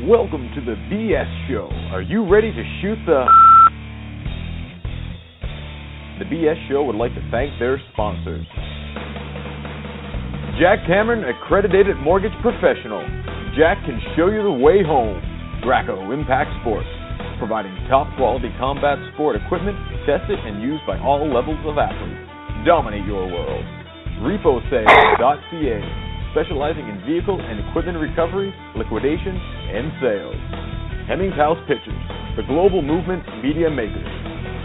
Welcome to the BS Show. Are you ready to shoot the... The BS Show would like to thank their sponsors. Jack Cameron, accredited mortgage professional. Jack can show you the way home. Graco Impact Sports, providing top quality combat sport equipment tested and used by all levels of athletes. Dominate your world. RepoSales.ca, specializing in vehicle and equipment recovery, liquidation, and sales. Hemmings House Pictures, the global movement media makers,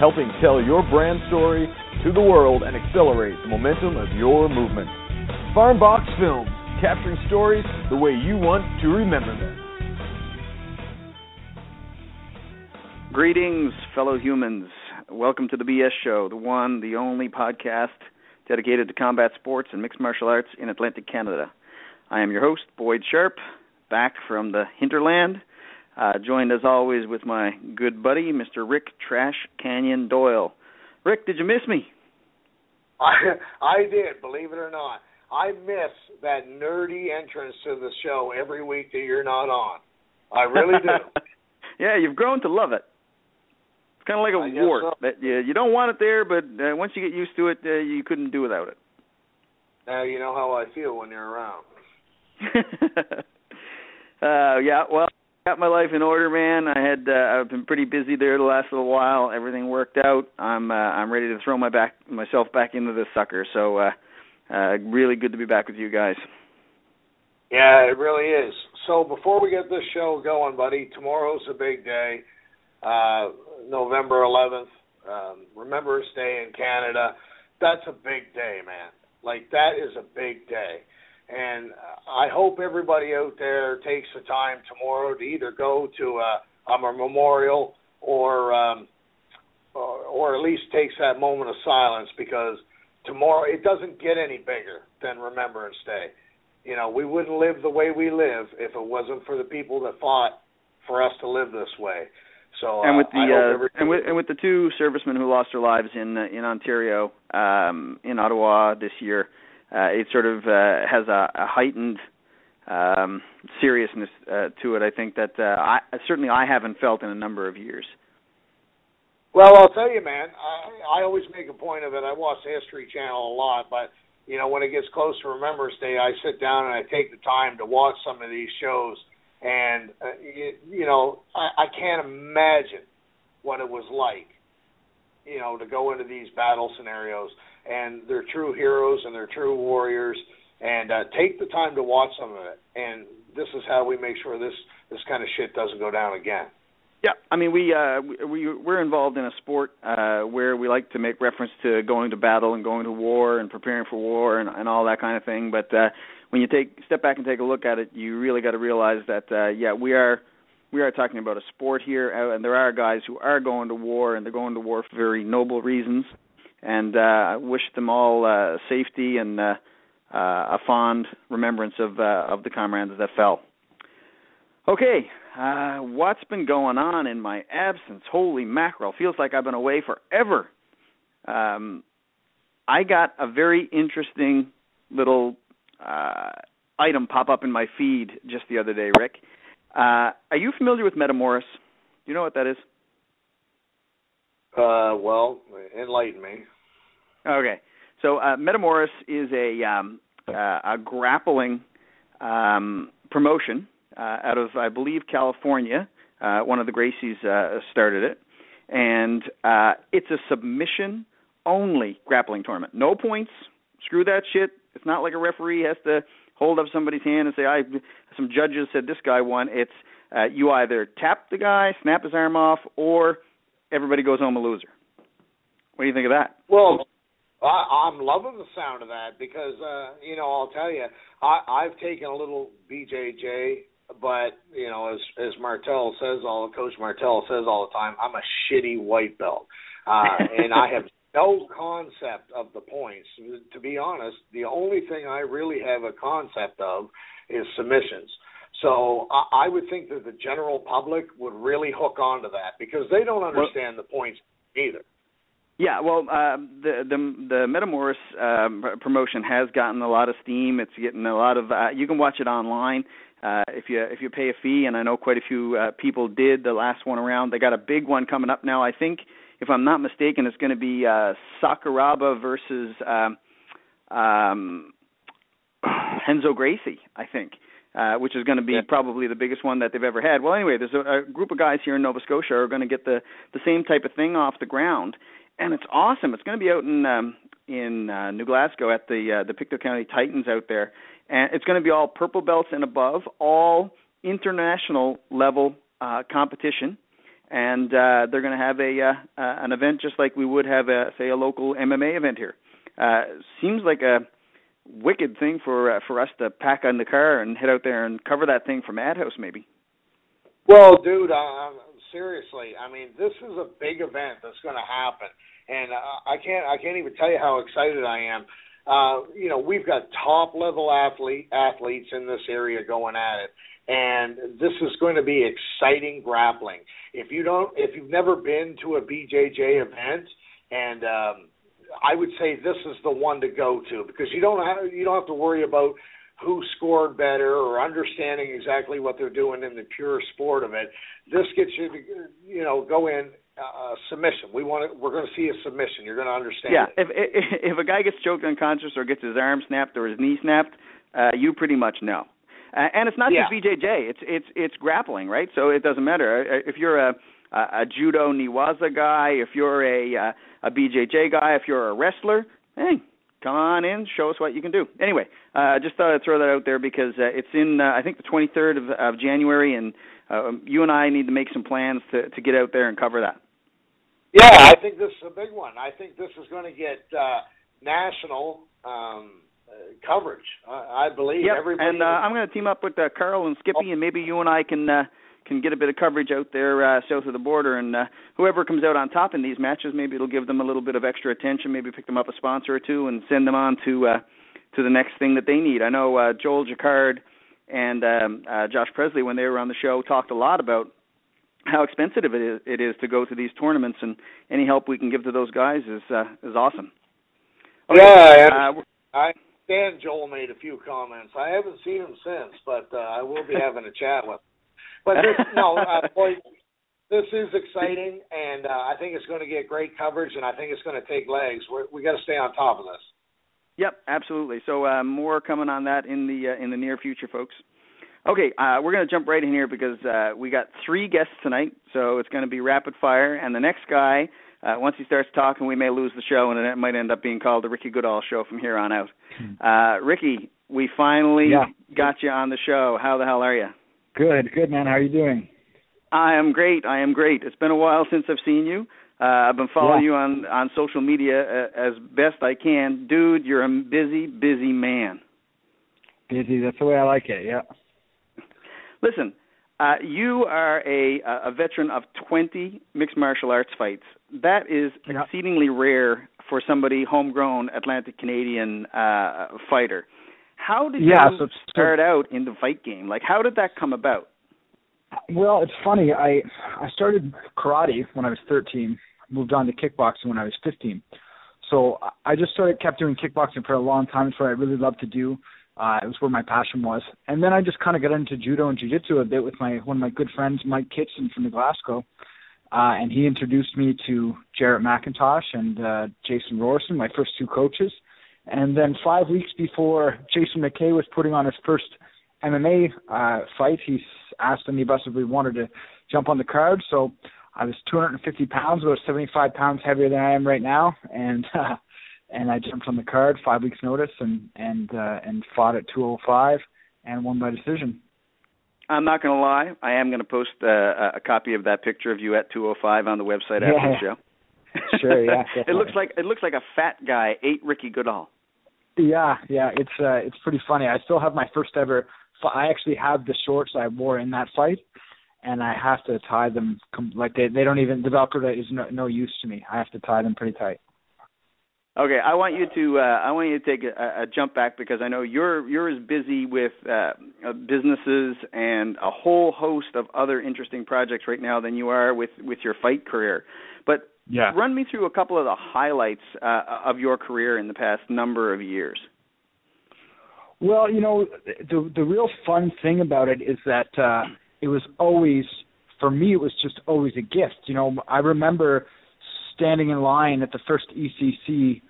helping tell your brand story to the world and accelerate the momentum of your movement. Farmbox Films, capturing stories the way you want to remember them. Greetings, fellow humans. Welcome to the BS Show, the one, the only podcast dedicated to combat sports and mixed martial arts in Atlantic Canada. I am your host, Boyd Sharpe, back from the hinterland, joined as always with my good buddy, Mr. Rick Trash Canyon Doyle. Rick, did you miss me? I did, believe it or not. I miss that nerdy entrance to the show every week that you're not on. I really do. Yeah, you've grown to love it. It's kind of like a wart. So. That you don't want it there, but once you get used to it, you couldn't do without it. Now you know how I feel when you're around. Yeah, well, I got my life in order, man. I've been pretty busy there the last little while. Everything worked out. I'm ready to throw myself back into this sucker. So really good to be back with you guys. Yeah, it really is. So before we get this show going, buddy, tomorrow's a big day. November 11th, Remembrance Day in Canada. That's a big day, man. Like, that is a big day. And I hope everybody out there takes the time tomorrow to either go to a memorial or at least takes that moment of silence, because tomorrow, it doesn't get any bigger than Remembrance Day. You know, we wouldn't live the way we live if it wasn't for the people that fought for us to live this way. So, and with the two servicemen who lost their lives in Ontario, in Ottawa this year, it sort of has a heightened seriousness to it. I think that I haven't felt in a number of years. Well, I'll tell you, man, I always make a point of it. I watch the History Channel a lot, but you know, when it gets close to Remembrance Day, I sit down and I take the time to watch some of these shows. And, you know, I can't imagine what it was like, you know, to go into these battle scenarios. And they're true heroes and they're true warriors. And take the time to watch some of it. And this is how we make sure this kind of shit doesn't go down again. Yeah, I mean, we're involved in a sport where we like to make reference to going to battle and going to war and preparing for war and all that kind of thing. But when you step back and take a look at it, you really got to realize that we are talking about a sport here, and there are guys who are going to war, and they're going to war for very noble reasons. And I wish them all safety and a fond remembrance of the comrades that fell. Okay, what's been going on in my absence? Holy mackerel, feels like I've been away forever. I got a very interesting little item pop up in my feed just the other day, Rick. Are you familiar with Metamoris? Do you know what that is? Well, enlighten me. Okay, so Metamoris is a grappling promotion out of, I believe, California. One of the Gracies started it. And it's a submission-only grappling tournament. No points. Screw that shit. It's not like a referee has to hold up somebody's hand and say, some judges said this guy won. It's you either tap the guy, snap his arm off, or everybody goes home a loser. What do you think of that? Well, I'm loving the sound of that because, you know, I'll tell you, I've taken a little BJJ, but, you know, as Martel says, Coach Martel says all the time, I'm a shitty white belt. And I have no concept of the points. To be honest, the only thing I really have a concept of is submissions. So I would think that the general public would really hook onto that because they don't understand the points either. Yeah, well, the Metamoris promotion has gotten a lot of steam. It's getting a lot of you can watch it online. if you pay a fee, and I know quite a few people did the last one around. They got a big one coming up now. I think, if I'm not mistaken, it's going to be Sakuraba versus Renzo Gracie, I think, which is going to be probably the biggest one that they've ever had. Well, anyway, there's a group of guys here in Nova Scotia who are going to get the same type of thing off the ground, and it's awesome. It's going to be out in New Glasgow at the Pictou County Titans out there, and it's going to be all purple belts and above, all international level competition, and they're going to have an event just like we would have, say, a local MMA event here. Seems like a wicked thing for us to pack on the car and head out there and cover that thing from Madhouse, maybe. Well, dude, seriously, I mean, this is a big event that's going to happen, and I can't even tell you how excited I am. We've got top level athletes in this area going at it, and this is going to be exciting grappling. If you've never been to a BJJ event, and I would say this is the one to go to, because you don't have to worry about who scored better or understanding exactly what they're doing in the pure sport of it. This gets you to go in submission. We're going to see a submission. You're going to understand. Yeah, it. If a guy gets choked unconscious or gets his arm snapped or his knee snapped, you pretty much know. And it's not just BJJ. It's grappling, right? So it doesn't matter if you're a judo Niwaza guy, if you're a BJJ guy, if you're a wrestler. Hey, come on in, show us what you can do. Anyway, I just thought I'd throw that out there because it's in, I think, the 23rd of January, and you and I need to make some plans to get out there and cover that. Yeah, I think this is a big one. I think this is going to get national coverage. I believe everybody. And I'm going to team up with Carl and Skippy, and maybe you and I can get a bit of coverage out there south of the border, and whoever comes out on top in these matches, maybe it'll give them a little bit of extra attention, maybe pick them up a sponsor or two and send them on to the next thing that they need. I know Joel Jacquard and Josh Presley, when they were on the show, talked a lot about how expensive it is to go to these tournaments, and any help we can give to those guys is awesome. Okay, yeah, I understand Joel made a few comments. I haven't seen him since, but I will be having a chat with him. But boy, this is exciting, and I think it's going to get great coverage, and I think it's going to take legs. We got to stay on top of this. Yep, absolutely. So more coming on that in the near future, folks. Okay, we're going to jump right in here because we got 3 guests tonight, so it's going to be rapid fire. And the next guy, once he starts talking, we may lose the show, and it might end up being called the Ricky Goodall Show from here on out. Ricky, we finally got you on the show. How the hell are you? Good, man. How are you doing? I am great. It's been a while since I've seen you. I've been following you on social media as best I can. Dude, you're a busy man. Busy, that's the way I like it, yeah. Listen, you are a veteran of 20 mixed martial arts fights. That is exceedingly rare for somebody homegrown Atlantic Canadian fighter. How did you start out in the fight game? Like, how did that come about? Well, it's funny. I started karate when I was 13, moved on to kickboxing when I was 15. So I just kept doing kickboxing for a long time. It's what I really loved to do. It was where my passion was. And then I just kind of got into judo and jiu-jitsu a bit with one of my good friends, Mike Kitson from Glasgow. And he introduced me to Jarrett McIntosh and Jason Rorson, my first 2 coaches. And then 5 weeks before Jason McKay was putting on his first MMA fight, he asked any of us if we wanted to jump on the card. So I was 250 pounds, about 75 pounds heavier than I am right now, and I jumped on the card, 5 weeks notice, and fought at 205 and won by decision. I'm not going to lie. I am going to post a copy of that picture of you at 205 on the website after the show. Sure, yeah. It looks like a fat guy ate Ricky Goodall. Yeah, it's pretty funny. I still have my first ever. I actually have the shorts I wore in that fight, and I have to tie them like they don't even. The Velcro is no use to me. I have to tie them pretty tight. Okay, I want you to take a jump back because I know you're as busy with businesses and a whole host of other interesting projects right now than you are with your fight career. But run me through a couple of the highlights of your career in the past number of years. Well, the real fun thing about it is that it was always, for me, it was just always a gift. I remember standing in line at the first ECC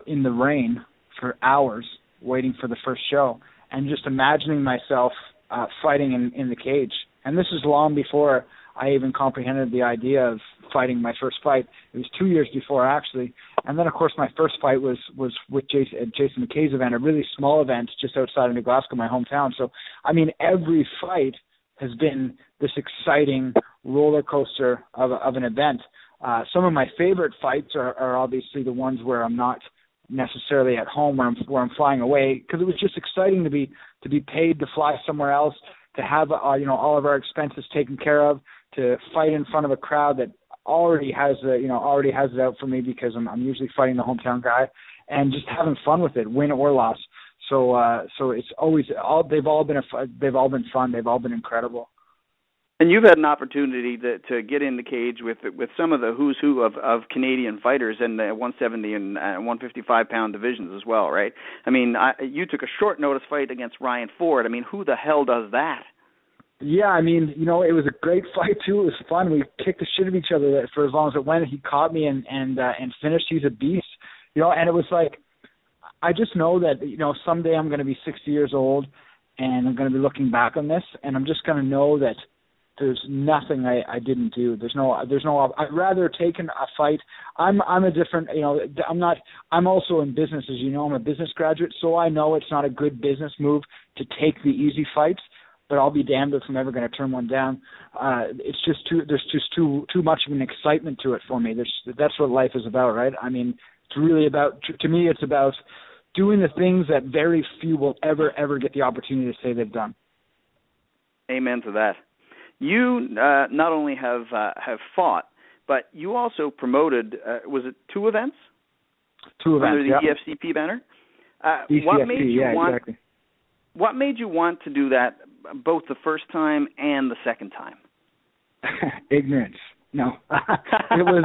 in the rain for hours waiting for the first show and just imagining myself fighting in the cage. And this is long before I even comprehended the idea of fighting my first fight. It was 2 years before, actually. And then, of course, my first fight was with Jason McKay's event, a really small event just outside of New Glasgow, my hometown. So, every fight has been this exciting roller coaster of an event. Some of my favorite fights are obviously the ones where I'm not necessarily at home, where I'm flying away, because it was just exciting to be paid to fly somewhere else, to have all of our expenses taken care of, to fight in front of a crowd that already has it out for me because I'm usually fighting the hometown guy, and just having fun with it, win or loss. So it's always they've all been fun. They've all been incredible. And you've had an opportunity to get in the cage with some of the who's who of Canadian fighters in the 170 and 155 pound divisions as well, right? You took a short notice fight against Ryan Ford. Who the hell does that? Yeah, it was a great fight too. It was fun. We kicked the shit of each other for as long as it went. He caught me and finished. He's a beast, And it was like, I just know that someday I'm going to be 60 years old, and I'm going to be looking back on this, and I'm just going to know that there's nothing I didn't do. There's no. I'd rather take a fight. I'm a different. I'm also in business, as you know. I'm a business graduate, so I know it's not a good business move to take the easy fights. But I'll be damned if I'm ever going to turn one down. It's just there's just too much of an excitement to it for me. That's what life is about, right? It's really about, to me, it's about doing the things that very few will ever get the opportunity to say they've done. Amen to that. You not only have fought, but you also promoted. Was it 2 events? 2 events. Under the EFCP banner. Exactly. What made you want to do that both the first time and the second time? Ignorance. No. It was.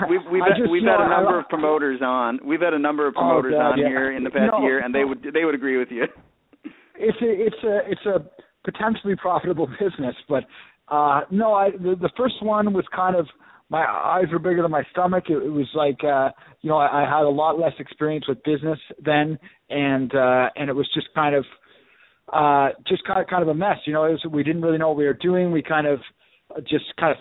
We've had a number of promoters on. We've had a number of promoters here in the past year, and they would agree with you. It's a potentially profitable business, but the first one was kind of, my eyes were bigger than my stomach. It was like I had a lot less experience with business then, and it was just kind of a mess. We didn't really know what we were doing. We kind of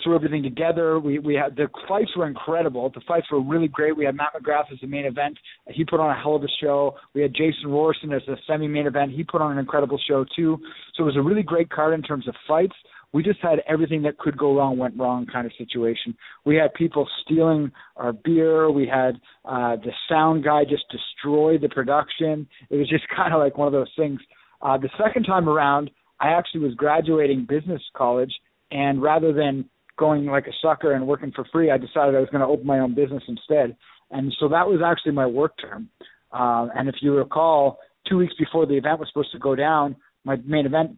threw everything together. We had, the fights were incredible. The fights were really great. We had Matt McGrath as the main event. He put on a hell of a show. We had Jason Rorson as the semi-main event. He put on an incredible show too. So it was a really great card in terms of fights. We just had everything that could go wrong went wrong kind of situation. We had people stealing our beer. We had the sound guy just destroy the production. It was just kind of like one of those things. The second time around, I actually was graduating business college, and rather than going like a sucker and working for free, I decided I was going to open my own business instead. And so that was actually my work term. And if you recall, 2 weeks before the event was supposed to go down, my main event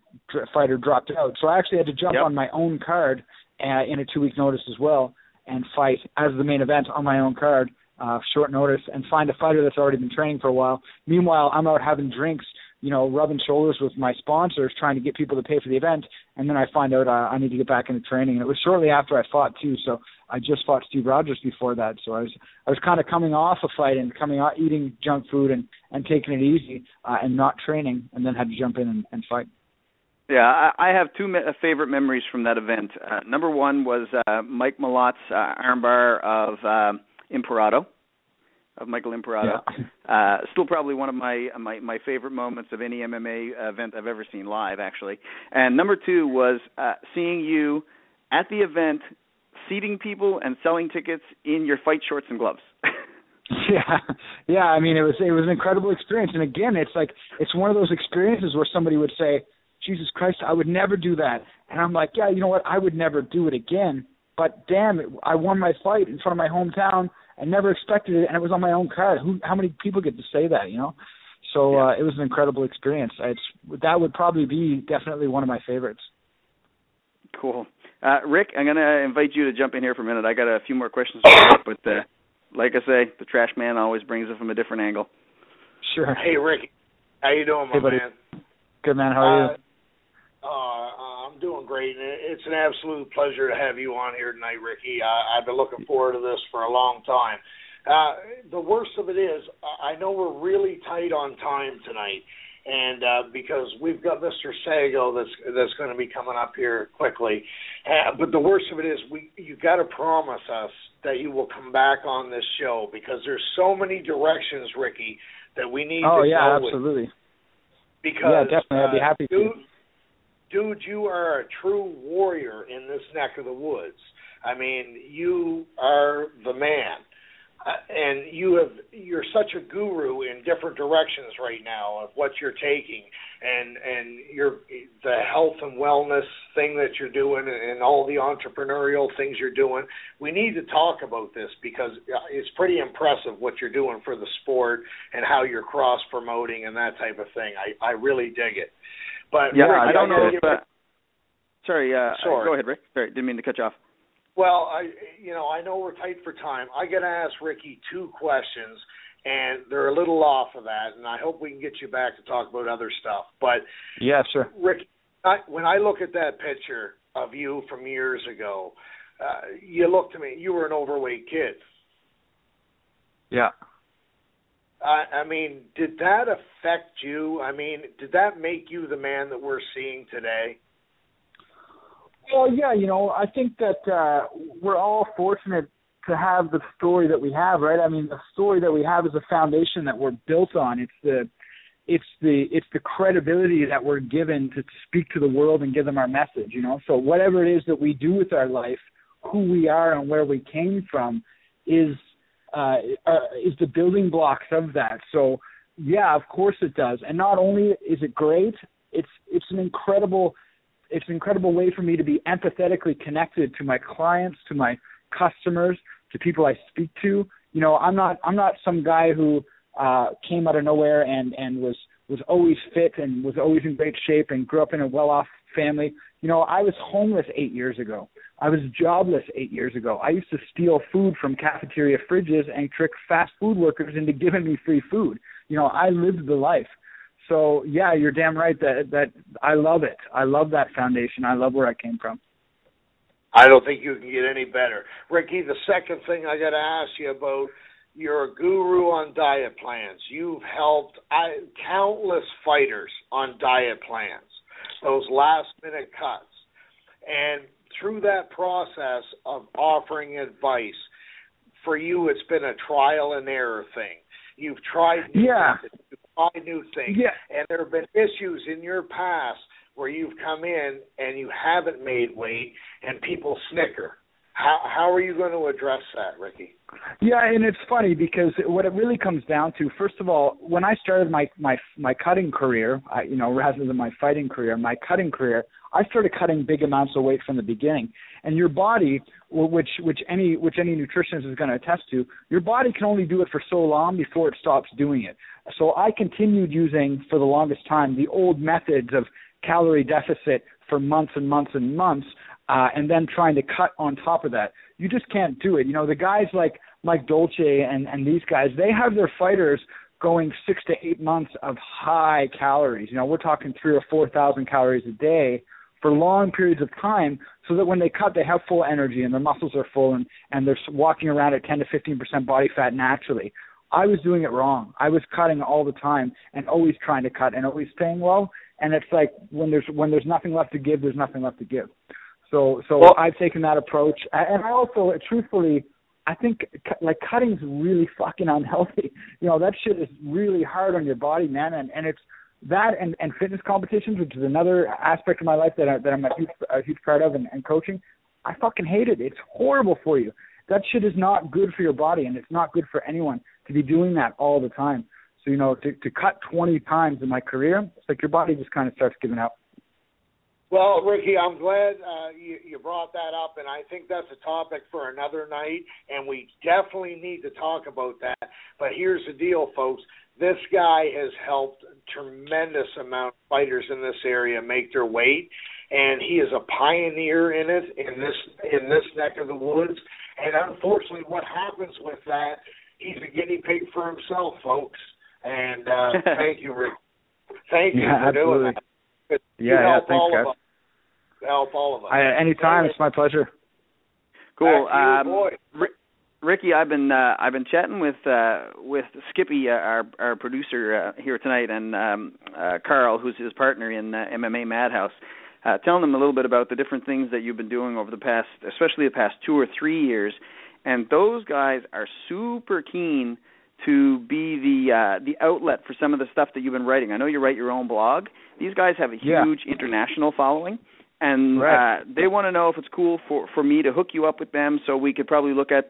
fighter dropped out. So I actually had to jump on my own card in a 2-week notice as well and fight as the main event on my own card, short notice, and find a fighter that's already been training for a while. Meanwhile, I'm out having drinks, rubbing shoulders with my sponsors, trying to get people to pay for the event, and then I find out I need to get back into training. And it was shortly after I fought too, so I just fought Steve Rogers before that. So I was kind of coming off a fight and coming out eating junk food and taking it easy and not training, and then had to jump in and fight. Yeah, I have 2 favorite memories from that event. Number one was Mike Malotte's armbar of Imperato. Of Michael Imperato. Yeah. Still probably one of my favorite moments of any MMA event I've ever seen live, actually. And number 2 was seeing you at the event, seating people and selling tickets in your fight shorts and gloves. Yeah. I mean, it was an incredible experience. And again, it's one of those experiences where somebody would say, Jesus Christ, I would never do that. And I'm like, yeah, you know what? I would never do it again. But damn it, I won my fight in front of my hometown. I never expected it, and it was on my own card. How many people get to say that, So it was an incredible experience. That would probably be definitely one of my favorites. Cool. Rick, I'm going to invite you to jump in here for a minute. I got a few more questions for you, but like I say, the trash man always brings it from a different angle. Sure. Hey, Rick, How you doing, my buddy. man? Good, man. How are you? I'm doing great, and it's an absolute pleasure to have you on here tonight, Ricky. I've been looking forward to this for a long time. The worst of it is, I know we're really tight on time tonight, and because we've got Mr. Sago that's going to be coming up here quickly. But the worst of it is, you got to promise us that you will come back on this show, because there's so many directions, Ricky, that we need to go with. Oh, yeah, absolutely. Because, yeah, definitely. I'd be happy to. Dude, you are a true warrior in this neck of the woods. I mean, you are the man. And you're such a guru in different directions right now of what you're taking, and the health and wellness thing that you're doing, and all the entrepreneurial things you're doing. We need to talk about this, because it's pretty impressive what you're doing for the sport and how you're cross promoting and that type of thing. I really dig it. But yeah, Rick, I don't know. Sorry. Go ahead, Rick. Sorry, didn't mean to cut you off. Well, I know we're tight for time. I got to ask Ricky 2 questions, and they're a little off of that, and I hope we can get you back to talk about other stuff. But yeah, sure. Rick, when I look at that picture of you from years ago, you look to me, you were an overweight kid. Yeah. I mean, did that affect you? I mean, did that make you the man that we're seeing today? Well, yeah, I think that we're all fortunate to have the story that we have, right? I mean, the story that we have is a foundation that we're built on. It's the credibility that we're given to speak to the world and give them our message, So whatever it is that we do with our life, who we are and where we came from is the building blocks of that. So yeah, of course it does. And not only is it great, it's an incredible way for me to be empathetically connected to my clients, to my customers, to people I speak to. I'm not some guy who came out of nowhere and was always fit and was always in great shape and grew up in a well-off family. I was homeless 8 years ago. I was jobless 8 years ago. I used to steal food from cafeteria fridges and trick fast food workers into giving me free food. I lived the life. So, yeah, you're damn right that I love it. I love that foundation. I love where I came from. I don't think you can get any better. Ricky, the second thing I got to ask you about, you're a guru on diet plans. You've helped countless fighters on diet plans, those last-minute cuts. And through that process of offering advice, for you it's been a trial and error thing. You've tried new things, and there have been issues in your past where you've come in and you haven't made weight and people snicker. How are you going to address that, Ricky? Yeah, and it's funny because what it really comes down to, first of all, when I started my cutting career, rather than my fighting career, my cutting career, I started cutting big amounts of weight from the beginning. And your body, which any nutritionist is going to attest to, your body can only do it for so long before it stops doing it. So I continued using, for the longest time, the old methods of calorie deficit for months and months and months, and then trying to cut on top of that. You just can't do it. The guys like Dolce and these guys, they have their fighters going 6 to 8 months of high calories. We're talking 3,000 or 4,000 calories a day for long periods of time, so that when they cut, they have full energy and their muscles are full and they're walking around at 10 to 15% body fat naturally. I was doing it wrong. I was cutting all the time and always trying to cut and always staying low. And it's like when there's nothing left to give, there's nothing left to give. So I've taken that approach. And I also, truthfully, I think cutting's really fucking unhealthy. That shit is really hard on your body, man. And it's that and fitness competitions, which is another aspect of my life that I'm a huge part of, and coaching. I fucking hate it. It's horrible for you. That shit is not good for your body, and it's not good for anyone to be doing that all the time. So, to cut 20 times in my career, it's like your body just kind of starts giving up. Well, Ricky, I'm glad you brought that up, and I think that's a topic for another night, and we definitely need to talk about that. But here's the deal, folks. This guy has helped a tremendous amount of fighters in this area make their weight, and he is a pioneer in it in this neck of the woods. And unfortunately, what happens with that, he's a guinea pig for himself, folks. And thank you, Rick. Thank you for doing that. You help thanks, all guys. of us. Help all of us. Anytime, it's my pleasure. Cool. Boy. Ricky, I've been chatting with Skippy, our producer here tonight, and Carl, who's his partner in MMA Madhouse, telling them a little bit about the different things that you've been doing over the past, especially the past 2 or 3 years, and those guys are super keen to be the outlet for some of the stuff that you've been writing. I know you write your own blog. These guys have a huge international following. And they want to know if it's cool for me to hook you up with them, so we could probably look at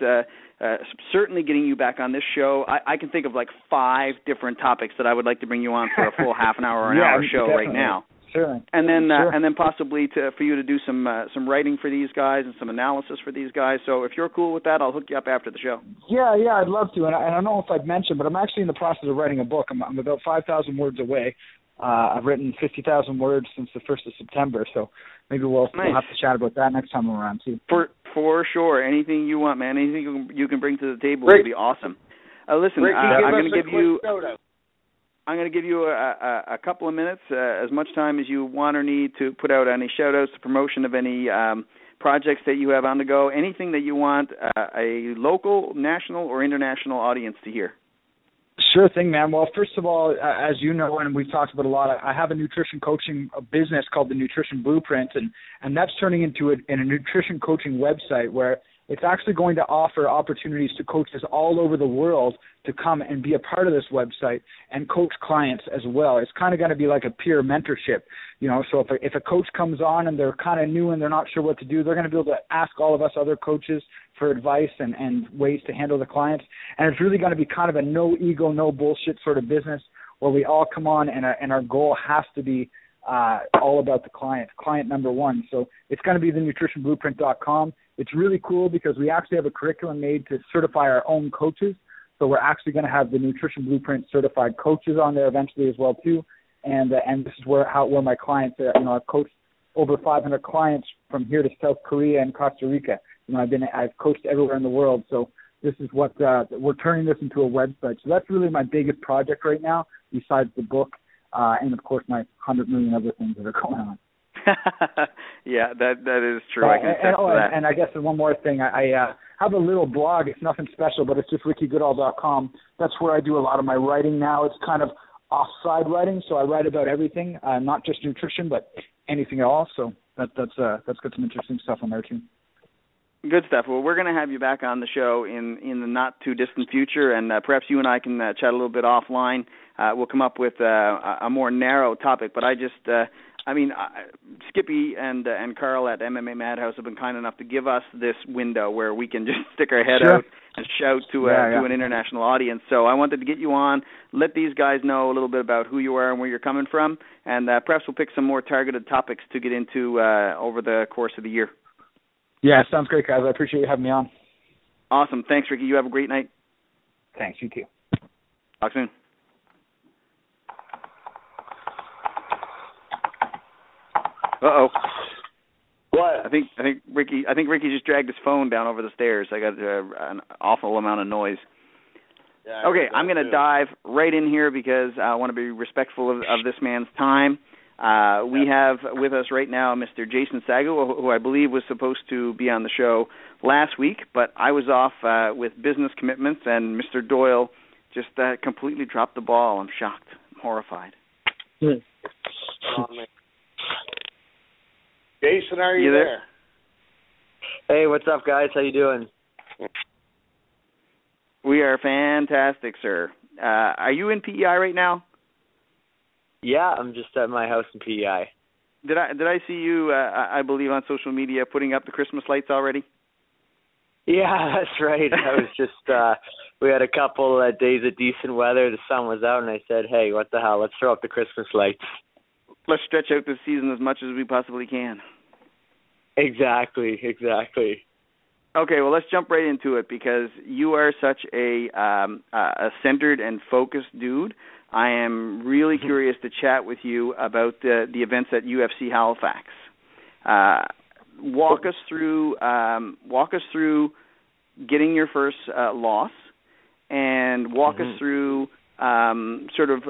certainly getting you back on this show. I can think of like 5 different topics that I would like to bring you on for a full half an hour or an hour show definitely. right now. Sure. And then possibly for you to do some writing for these guys and some analysis for these guys. So if you're cool with that, I'll hook you up after the show. Yeah, I'd love to. And I don't know if I've mentioned, but I'm actually in the process of writing a book. I'm about 5,000 words away. I've written 50,000 words since the 1st of September, so maybe we'll have to chat about that next time I'm around, too. For sure. Anything you want, man. Anything you can bring to the table would be awesome. Listen, Ricky, I'm going to give you a couple of minutes, as much time as you want or need to put out any shout-outs, to promotion of any projects that you have on the go, anything that you want a local, national, or international audience to hear. Sure thing, man. Well, first of all, as you know, and we've talked about a lot, I have a nutrition coaching business called the Nutrition Blueprint, and that's turning into a nutrition coaching website where it's actually going to offer opportunities to coaches all over the world to come and be a part of this website and coach clients as well. It's kind of going to be like a peer mentorship, so if a coach comes on and they're kind of new and they're not sure what to do, they're going to be able to ask all of us other coaches for advice and ways to handle the clients. And it's really going to be kind of a no ego, no bullshit sort of business where we all come on and our goal has to be all about the client number one. So it's going to be the nutritionblueprint.com. It's really cool because we actually have a curriculum made to certify our own coaches. So we're actually going to have the Nutrition Blueprint certified coaches on there eventually as well too. And this is where my clients are. I've coached over 500 clients from here to South Korea and Costa Rica. I've coached everywhere in the world. So this is what we're turning this into a website. So that's really my biggest project right now, besides the book, and of course my 100 million other things that are going on. Yeah, that is true. I can attest to that. And I guess one more thing, I have a little blog. It's nothing special, but it's just rickygoodall.com. That's where I do a lot of my writing now. It's kind of offside writing, so I write about everything, not just nutrition, but anything at all. So that's got some interesting stuff on there too. Good stuff. Well, we're going to have you back on the show in the not-too-distant future, and perhaps you and I can chat a little bit offline. We'll come up with a more narrow topic, but Skippy and Carl at MMA Madhouse have been kind enough to give us this window where we can just stick our head out and shout to an international audience. So I wanted to get you on, let these guys know a little bit about who you are and where you're coming from, and perhaps we'll pick some more targeted topics to get into over the course of the year. Yeah, sounds great, guys. I appreciate you having me on. Awesome. Thanks, Ricky. You have a great night. Thanks. You too. Talk soon. Uh-oh. What? I think Ricky just dragged his phone down over the stairs. I got an awful amount of noise. Yeah, okay, I'm going to dive right in here because I want to be respectful of this man's time. We have with us right now Mr. Jason Sago, who I believe was supposed to be on the show last week, but I was off with business commitments, and Mr. Doyle just completely dropped the ball. I'm shocked. I'm horrified. Jason, are you there? Hey, what's up, guys? How you doing? We are fantastic, sir. Are you in PEI right now? Yeah, I'm just at my house in PEI. Did I see you, I believe, on social media putting up the Christmas lights already? Yeah, that's right. I was just, we had a couple days of decent weather. The sun was out, and I said, hey, what the hell, let's throw up the Christmas lights. Let's stretch out this season as much as we possibly can. Exactly. Okay, well, let's jump right into it because you are such a centered and focused dude. I am really curious to chat with you about the events at UFC Halifax. Walk us through getting your first loss, and walk us through sort of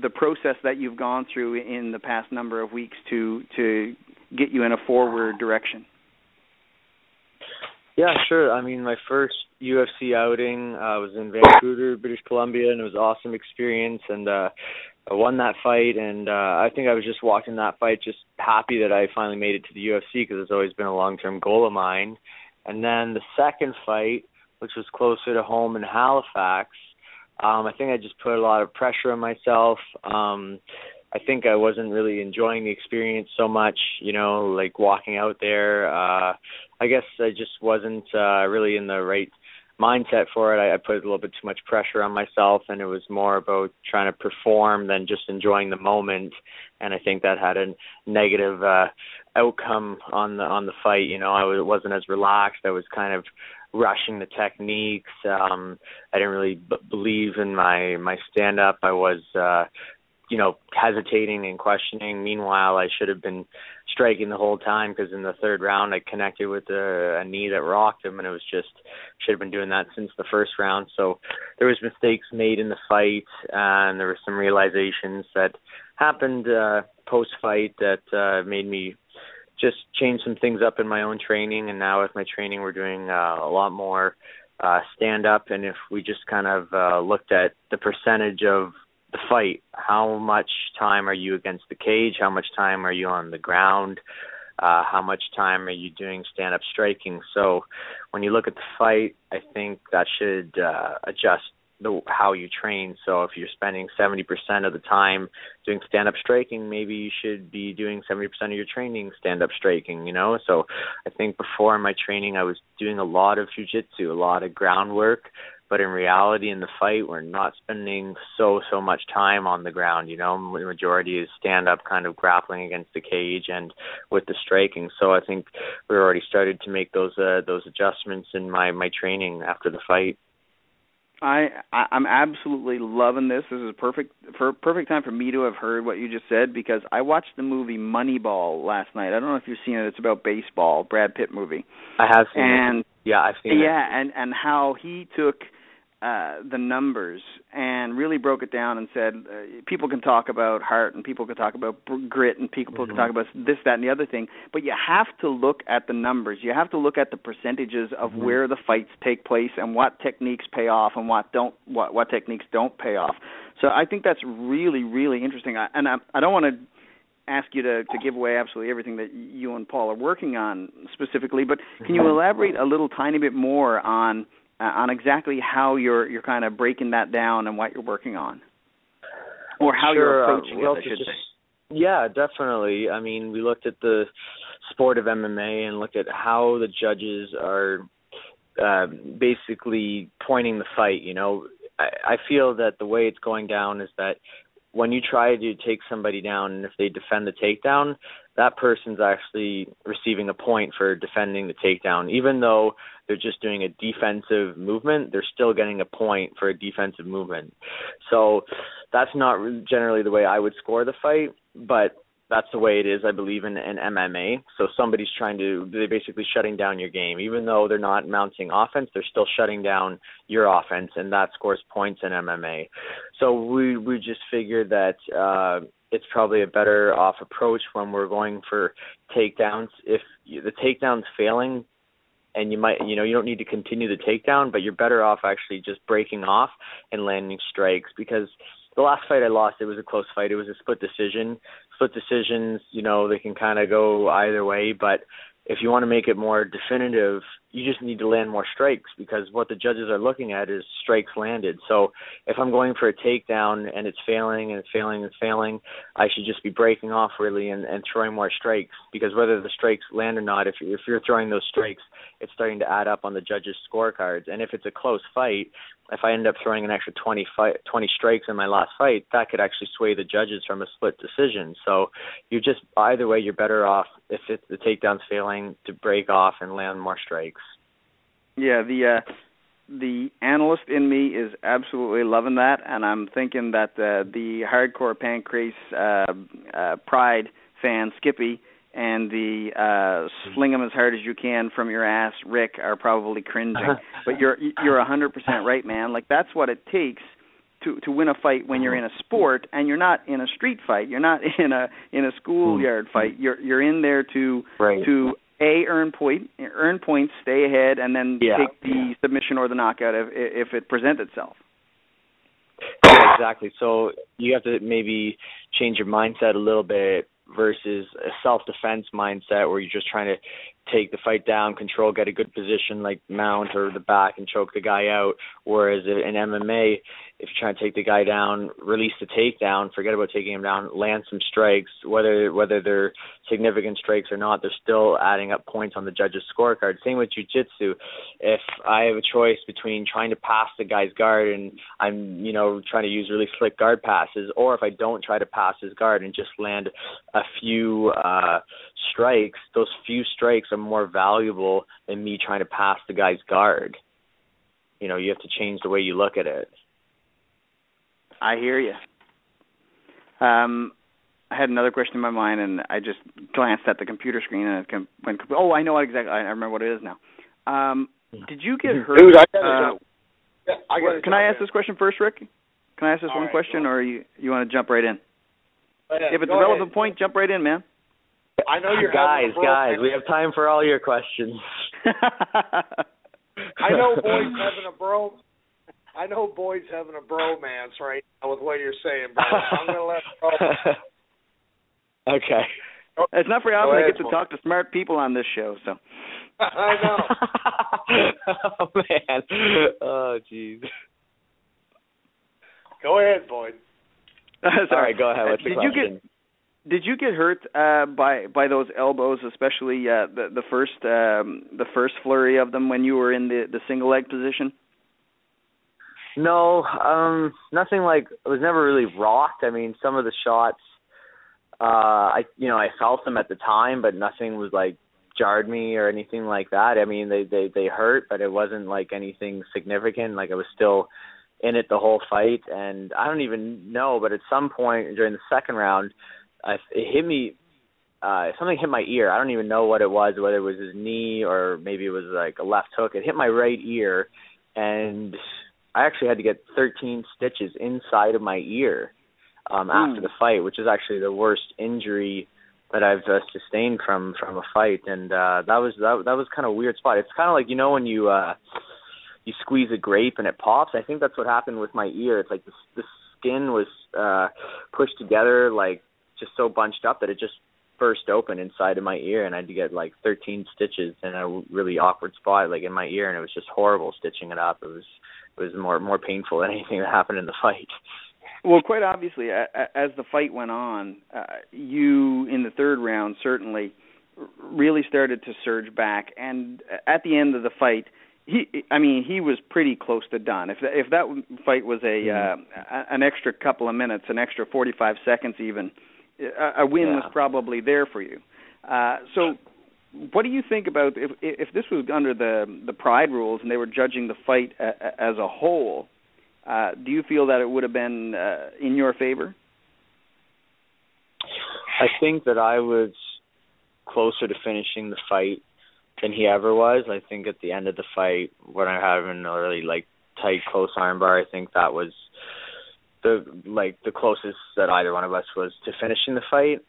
the process that you've gone through in the past number of weeks to get you in a forward direction. Yeah, sure. I mean, my first UFC outing was in Vancouver, British Columbia, and it was an awesome experience. And I won that fight, and I think I was just watching that fight just happy that I finally made it to the UFC because it's always been a long-term goal of mine. And then the second fight, which was closer to home in Halifax, I think I just put a lot of pressure on myself. I think I wasn't really enjoying the experience so much, like walking out there. I guess I just wasn't really in the right mindset for it. I put a little bit too much pressure on myself, and it was more about trying to perform than just enjoying the moment. And I think that had a negative outcome on the fight. I wasn't as relaxed. I was kind of rushing the techniques. I didn't really believe in my stand-up. I was hesitating and questioning. Meanwhile, I should have been striking the whole time because in the third round I connected with a knee that rocked him, and it was just should have been doing that since the first round. So there was mistakes made in the fight, and there were some realizations that happened post-fight that made me just change some things up in my own training. And now with my training, we're doing a lot more stand-up. And if we just kind of looked at the percentage of the fight, how much time are you against the cage, how much time are you on the ground, how much time are you doing stand-up striking. So when you look at the fight, I think that should adjust how you train. So if you're spending 70% of the time doing stand-up striking, maybe you should be doing 70% of your training stand-up striking, So I think before in my training I was doing a lot of jiu-jitsu, a lot of groundwork, but in reality, in the fight, we're not spending so much time on the ground. The majority is stand-up, kind of grappling against the cage and with the striking. So I think we already started to make those adjustments in my training after the fight. I'm absolutely loving this. This is perfect time for me to have heard what you just said, because I watched the movie Moneyball last night. I don't know if you've seen it. It's about baseball, Brad Pitt movie. I have seen it. Yeah, I've seen it. Yeah, and how he took the numbers and really broke it down and said people can talk about heart and people can talk about grit and people can talk about this, that, and the other thing, but you have to look at the numbers. You have to look at the percentages of where the fights take place and what techniques pay off and what techniques don't pay off. So I think that's really, really interesting. I don't want to ask you to give away absolutely everything that you and Paul are working on specifically, but can you elaborate a little tiny bit more on exactly how you're kind of breaking that down and what you're working on, or how you're approaching it, I should say. Yeah, definitely. I mean, we looked at the sport of MMA and looked at how the judges are basically pointing the fight. I feel that the way it's going down is that when you try to take somebody down, and if they defend the takedown, that person's actually receiving a point for defending the takedown. Even though they're just doing a defensive movement, they're still getting a point for a defensive movement. So that's not generally the way I would score the fight, but that's the way it is, I believe, in MMA. So they're basically shutting down your game. Even though they're not mounting offense, they're still shutting down your offense, and that scores points in MMA. So we just figured that it's probably a better off approach when we're going for takedowns. If the takedown's failing, and you don't need to continue the takedown, but you're better off actually just breaking off and landing strikes, because the last fight I lost, it was a close fight. It was a split decision. Split decisions, they can kind of go either way, but if you want to make it more definitive, you just need to land more strikes, because what the judges are looking at is strikes landed. So if I'm going for a takedown and it's failing and it's failing and it's failing, I should just be breaking off really and throwing more strikes, because whether the strikes land or not, if you're throwing those strikes, it's starting to add up on the judges' scorecards. And if it's a close fight, if I end up throwing an extra 20 strikes in my last fight, that could actually sway the judges from a split decision. So either way, you're better off, if the takedown's failing, to break off and land more strikes. Yeah, the analyst in me is absolutely loving that, and I'm thinking that the hardcore pancrase pride fan, Skippy, and the sling them as hard as you can from your ass, Rick, are probably cringing. But you're 100% right, man. Like, that's what it takes to win a fight when you're in a sport, and you're not in a street fight. You're not in a schoolyard fight. You're in there to earn points, stay ahead, and then take the submission or the knockout if it presents itself. Yeah, exactly. So you have to maybe change your mindset a little bit versus a self-defense mindset where you're just trying to take the fight down, control, get a good position like mount or the back and choke the guy out. Whereas in MMA, if you're trying to take the guy down, release the takedown, forget about taking him down, land some strikes, whether they're significant strikes or not, they're still adding up points on the judge's scorecard. Same with jiu-jitsu. If I have a choice between trying to pass the guy's guard and I'm, trying to use really slick guard passes, or if I don't try to pass his guard and just land a few strikes, those few strikes are more valuable than me trying to pass the guy's guard. You have to change the way you look at it. I hear you. I had another question in my mind, and I just glanced at the computer screen, and it went. Oh, I know exactly. I remember what it is now. Did you get hurt? Dude, can I ask this question first, Rick? Can I ask this one question, or you want to jump right in? If it's a relevant point, jump right in, man. I know you're guys. We have time for all your questions. I know boys having a bromance right now with what you're saying, bro. I'm going to let it go. Okay. It's not very often I get to talk to smart people on this show, so. I know. Oh, man. Oh, jeez. Go ahead, Boyd. All right, go ahead. What's the question? Did you get hurt by those elbows, especially the first flurry of them when you were in the single leg position? No, nothing like. I was never really rocked. I mean, some of the shots, I felt them at the time, but nothing was like jarred me or anything like that. I mean, they hurt, but it wasn't like anything significant. Like I was still in it the whole fight, and I don't even know. But at some point during the second round, it hit me. Something hit my ear. I don't even know what it was, whether it was his knee or maybe it was like a left hook. It hit my right ear, and I actually had to get 13 stitches inside of my ear after the fight, which is actually the worst injury that I've sustained from a fight. And that was kind of a weird spot. It's kind of like when you squeeze a grape and it pops. I think that's what happened with my ear. It's like the skin was pushed together, like just so bunched up that it just burst open inside of my ear, and I had to get like 13 stitches in a really awkward spot, like in my ear, and it was just horrible stitching it up. It was more painful than anything that happened in the fight. Well, quite obviously, as the fight went on, you in the third round certainly really started to surge back, and at the end of the fight, he was pretty close to done. If that fight was an extra couple of minutes, an extra 45 seconds even, a win was probably there for you. So what do you think about if this was under the Pride rules and they were judging the fight as a whole, do you feel that it would have been in your favor? I think that I was closer to finishing the fight than he ever was. I think at the end of the fight, when I had him in a really tight, close armbar, I think that was the closest that either one of us was to finishing the fight.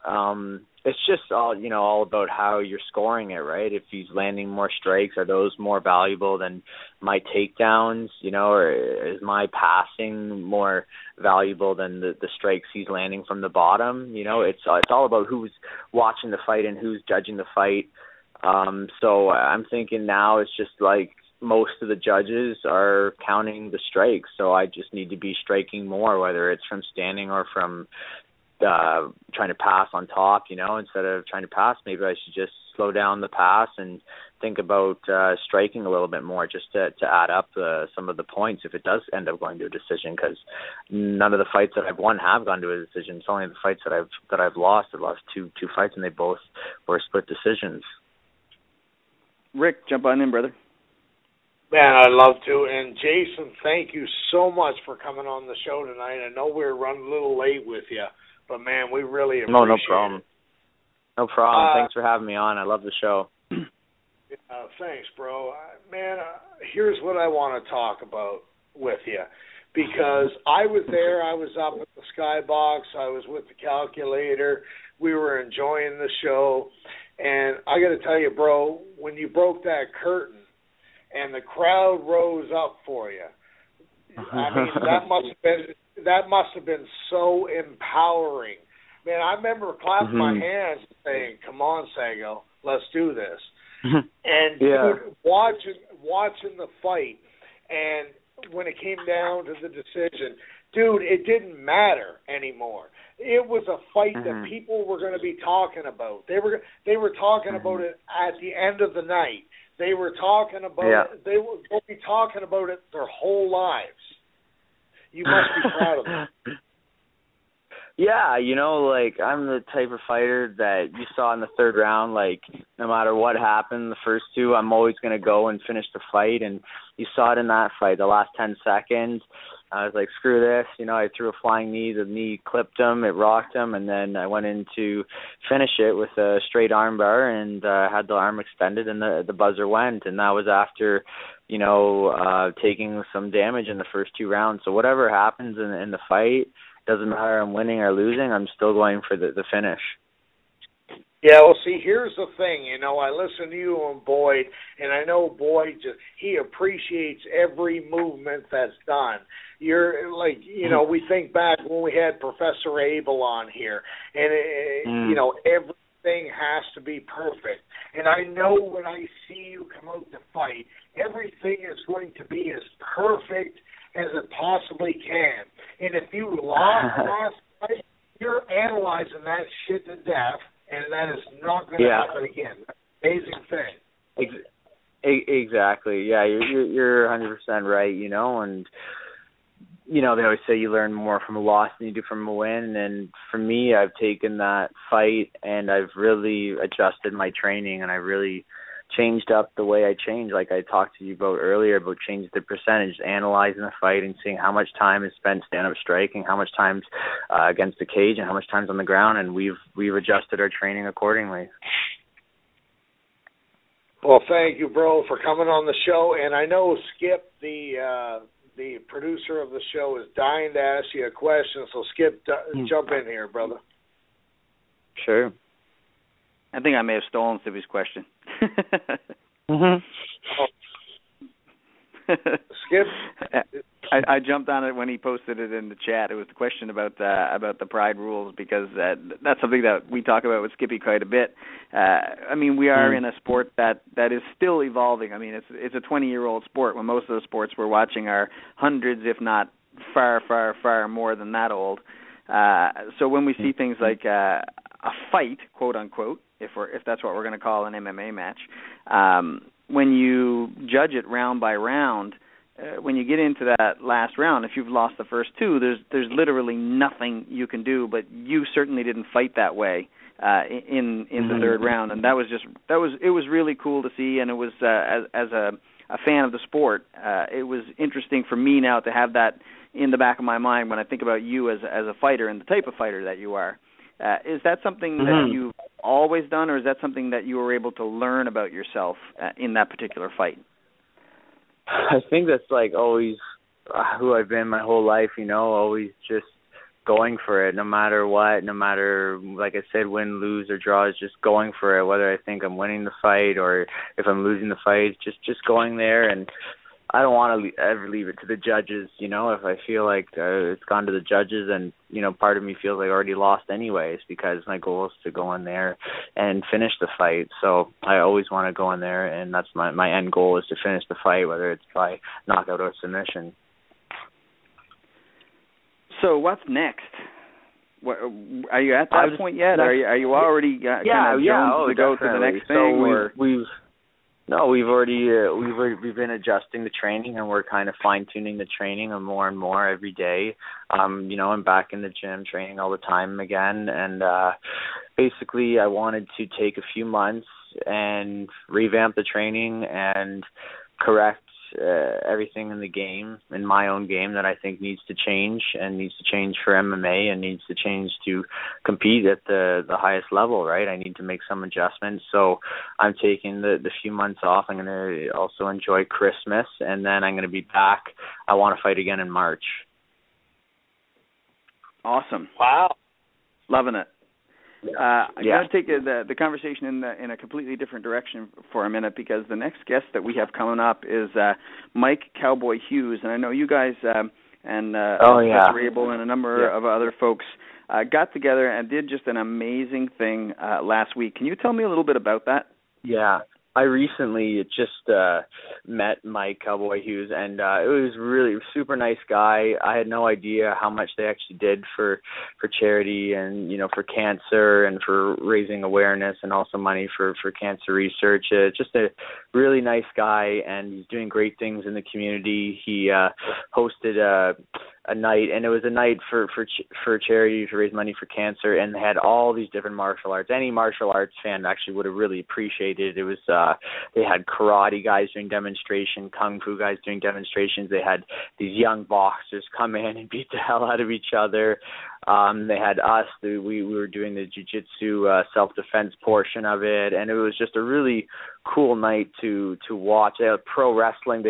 It's just all about how you're scoring it, right? If he's landing more strikes, are those more valuable than my takedowns, or is my passing more valuable than the strikes he's landing from the bottom? It's all about who's watching the fight and who's judging the fight. So I'm thinking now it's just like most of the judges are counting the strikes, so I just need to be striking more, whether it's from standing or from trying to pass on top, instead of trying to pass, maybe I should just slow down the pass and think about striking a little bit more just to add up some of the points if it does end up going to a decision, because none of the fights that I've won have gone to a decision. It's only the fights that I've lost. I've lost two fights, and they both were split decisions. Rick, jump on in, brother. Man, I'd love to. And Jason, thank you so much for coming on the show tonight. I know we're running a little late with you, but man, we really appreciate it. No problem. No problem. Thanks for having me on. I love the show. Thanks, bro. Man, here's what I want to talk about with you. because I was there. I was up at the skybox. I was with the calculator. We were enjoying the show. And I got to tell you, bro, when you broke that curtain and the crowd rose up for you, I mean, that must have been so empowering. Man, I remember clapping my hands and saying, "Come on, Sago, let's do this." And dude, watching the fight, and when it came down to the decision, dude, it didn't matter anymore. It was a fight that people were going to be talking about. They were talking about it at the end of the night. They were talking about it. They'll be talking about it their whole lives. You must be proud of them. Yeah, you know, like, I'm the type of fighter that you saw in the third round, like, no matter what happened, the first two, I'm always going to go and finish the fight, and you saw it in that fight, the last 10 seconds. I was like, screw this, you know, I threw a flying knee, the knee clipped him, it rocked him, and then I went in to finish it with a straight arm bar and had the arm extended, and the buzzer went, and that was after, you know, taking some damage in the first two rounds. So whatever happens in the fight, doesn't matter I'm winning or losing, I'm still going for the finish. Yeah, well, see, here's the thing. You know, I listen to you and Boyd, and I know Boyd, he appreciates every movement that's done. You're like, you know, we think back when we had Professor Abel on here, and, you know, everything has to be perfect. And I know when I see you come out to fight, everything is going to be as perfect as it possibly can. And if you lost last fight, you're analyzing that shit to death, and that is not going to happen again. Amazing thing. Exactly. Yeah, you're 100% right. You know, and you know they always say you learn more from a loss than you do from a win. And for me, I've taken that fight and I've really adjusted my training, and I really changed up the way I change, like I talked to you about earlier, about changing the percentage, analyzing the fight and seeing how much time is spent stand-up striking, how much time's against the cage, and how much time's on the ground, and we've adjusted our training accordingly. Well, thank you, bro, for coming on the show, and I know Skip, the producer of the show, is dying to ask you a question, so Skip, jump in here, brother. Sure. I think I may have stolen Sibby's question. Skip, I jumped on it when he posted it in the chat. It was the question about the Pride rules, because that's something that we talk about with Skippy quite a bit. I mean, we are in a sport that is still evolving. I mean, it's a 20-year-old sport when most of the sports we're watching are hundreds, if not far, far, far more than that old. So when we see things like a fight, quote unquote, if that's what we're going to call an MMA match, when you judge it round by round, when you get into that last round, if you've lost the first two, there's literally nothing you can do. But you certainly didn't fight that way in the third round, and it was really cool to see. And it was as a fan of the sport, it was interesting for me now to have that in the back of my mind when I think about you as a fighter and the type of fighter that you are. Is that something that you've always done, or is that something that you were able to learn about yourself in that particular fight? I think that's like always who I've been my whole life, you know, always just going for it no matter what, no matter, like I said, win, lose, or draw, is just going for it, whether I think I'm winning the fight or if I'm losing the fight, just going there. And I don't want to ever leave it to the judges, you know. If I feel like it's gone to the judges, and, you know, part of me feels like I already lost anyways, because my goal is to go in there and finish the fight. So I always want to go in there, and that's my end goal, is to finish the fight, whether it's by knockout or submission. So what's next? Are you at that point yet? Are you already kind of jonesed to go to the next thing? No, we've been adjusting the training, and we're kind of fine-tuning the training more and more every day. You know, I'm back in the gym training all the time again, and basically I wanted to take a few months and revamp the training and correct everything in the game, in my own game, that I think needs to change, and needs to change for MMA, and needs to change to compete at the highest level, right? I need to make some adjustments. So I'm taking the few months off. I'm going to also enjoy Christmas, and then I'm going to be back. I want to fight again in March. Awesome. Wow. Loving it. I'm Yeah. going to take the conversation in a completely different direction for a minute, because the next guest that we have coming up is Mike Cowboy Hughes, and I know you guys and Professor Abel and a number of other folks got together and did just an amazing thing last week. Can you tell me a little bit about that? Yeah. I recently just met Mike Cowboy Hughes, and it was really super nice guy. I had no idea how much they actually did for charity, and for cancer, and for raising awareness, and also money for cancer research. Just a really nice guy, and he's doing great things in the community. He hosted a night, and it was a night for charity to raise money for cancer, and they had all these different martial arts. Any martial arts fan actually would have really appreciated it. It was they had karate guys doing demonstrations, kung fu guys doing demonstrations. They had these young boxers come in and beat the hell out of each other. They had us. We were doing the jiu-jitsu self-defense portion of it, and it was just a really cool night to watch. Pro wrestling.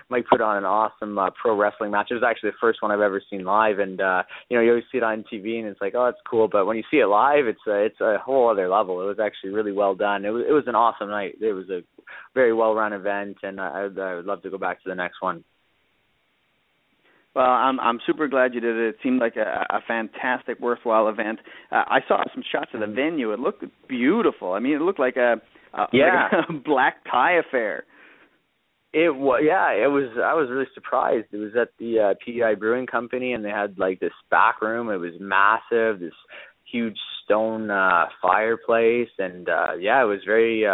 Mike put on an awesome pro wrestling match. It was actually the first one I've ever seen live, and you always see it on TV, and it's like, oh, that's cool. But when you see it live, it's a whole other level. It was actually really well done. It was an awesome night. It was a very well-run event, and I would love to go back to the next one. Well, I'm super glad you did it. It seemed like a fantastic, worthwhile event. I saw some shots of the venue. It looked beautiful. I mean, it looked like a black tie affair. It was, it was. I was really surprised. It was at the PEI Brewing Company, and they had like this back room. It was massive, this huge stone fireplace, and it was very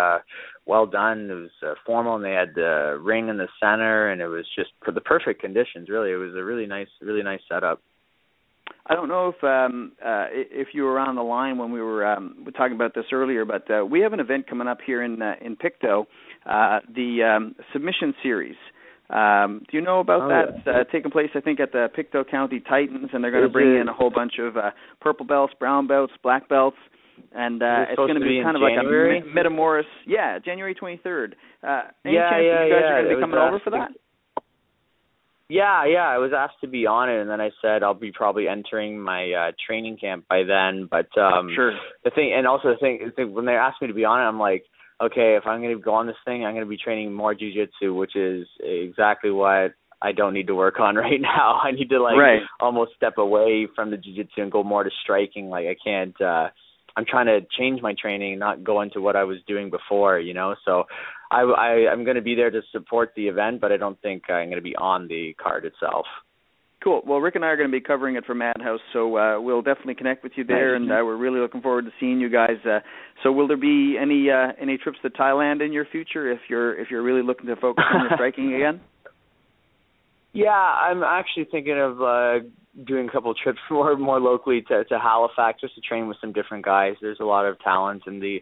well done. It was formal, and they had the ring in the center, and it was just for the perfect conditions. Really, it was a really nice setup. I don't know if you were on the line when we were talking about this earlier, but we have an event coming up here in Pictou, the Submission Series. Do you know about that? It's taking place, I think, at the Pictou County Titans, and they're going to bring in a whole bunch of purple belts, brown belts, black belts, and it's going to be kind of January? like a Metamoris. Yeah, January 23rd. Any chance you guys are going to be coming over for that? Yeah, I was asked to be on it, and then I said I'll be probably entering my training camp by then. But sure. The thing, when they asked me to be on it, I'm like, okay, if I'm going to go on this thing, I'm going to be training more jiu-jitsu, which is exactly what I don't need to work on right now. I need to almost step away from the jiu-jitsu and go more to striking. Like I can't. I'm trying to change my training, not go into what I was doing before, So I'm going to be there to support the event, but I don't think I'm going to be on the card itself. Cool. Well, Rick and I are going to be covering it for Madhouse, so we'll definitely connect with you there, and we're really looking forward to seeing you guys. So will there be any trips to Thailand in your future if you're really looking to focus on your striking again? Yeah, I'm actually thinking of doing a couple of trips more locally to Halifax, just to train with some different guys. There's a lot of talent in the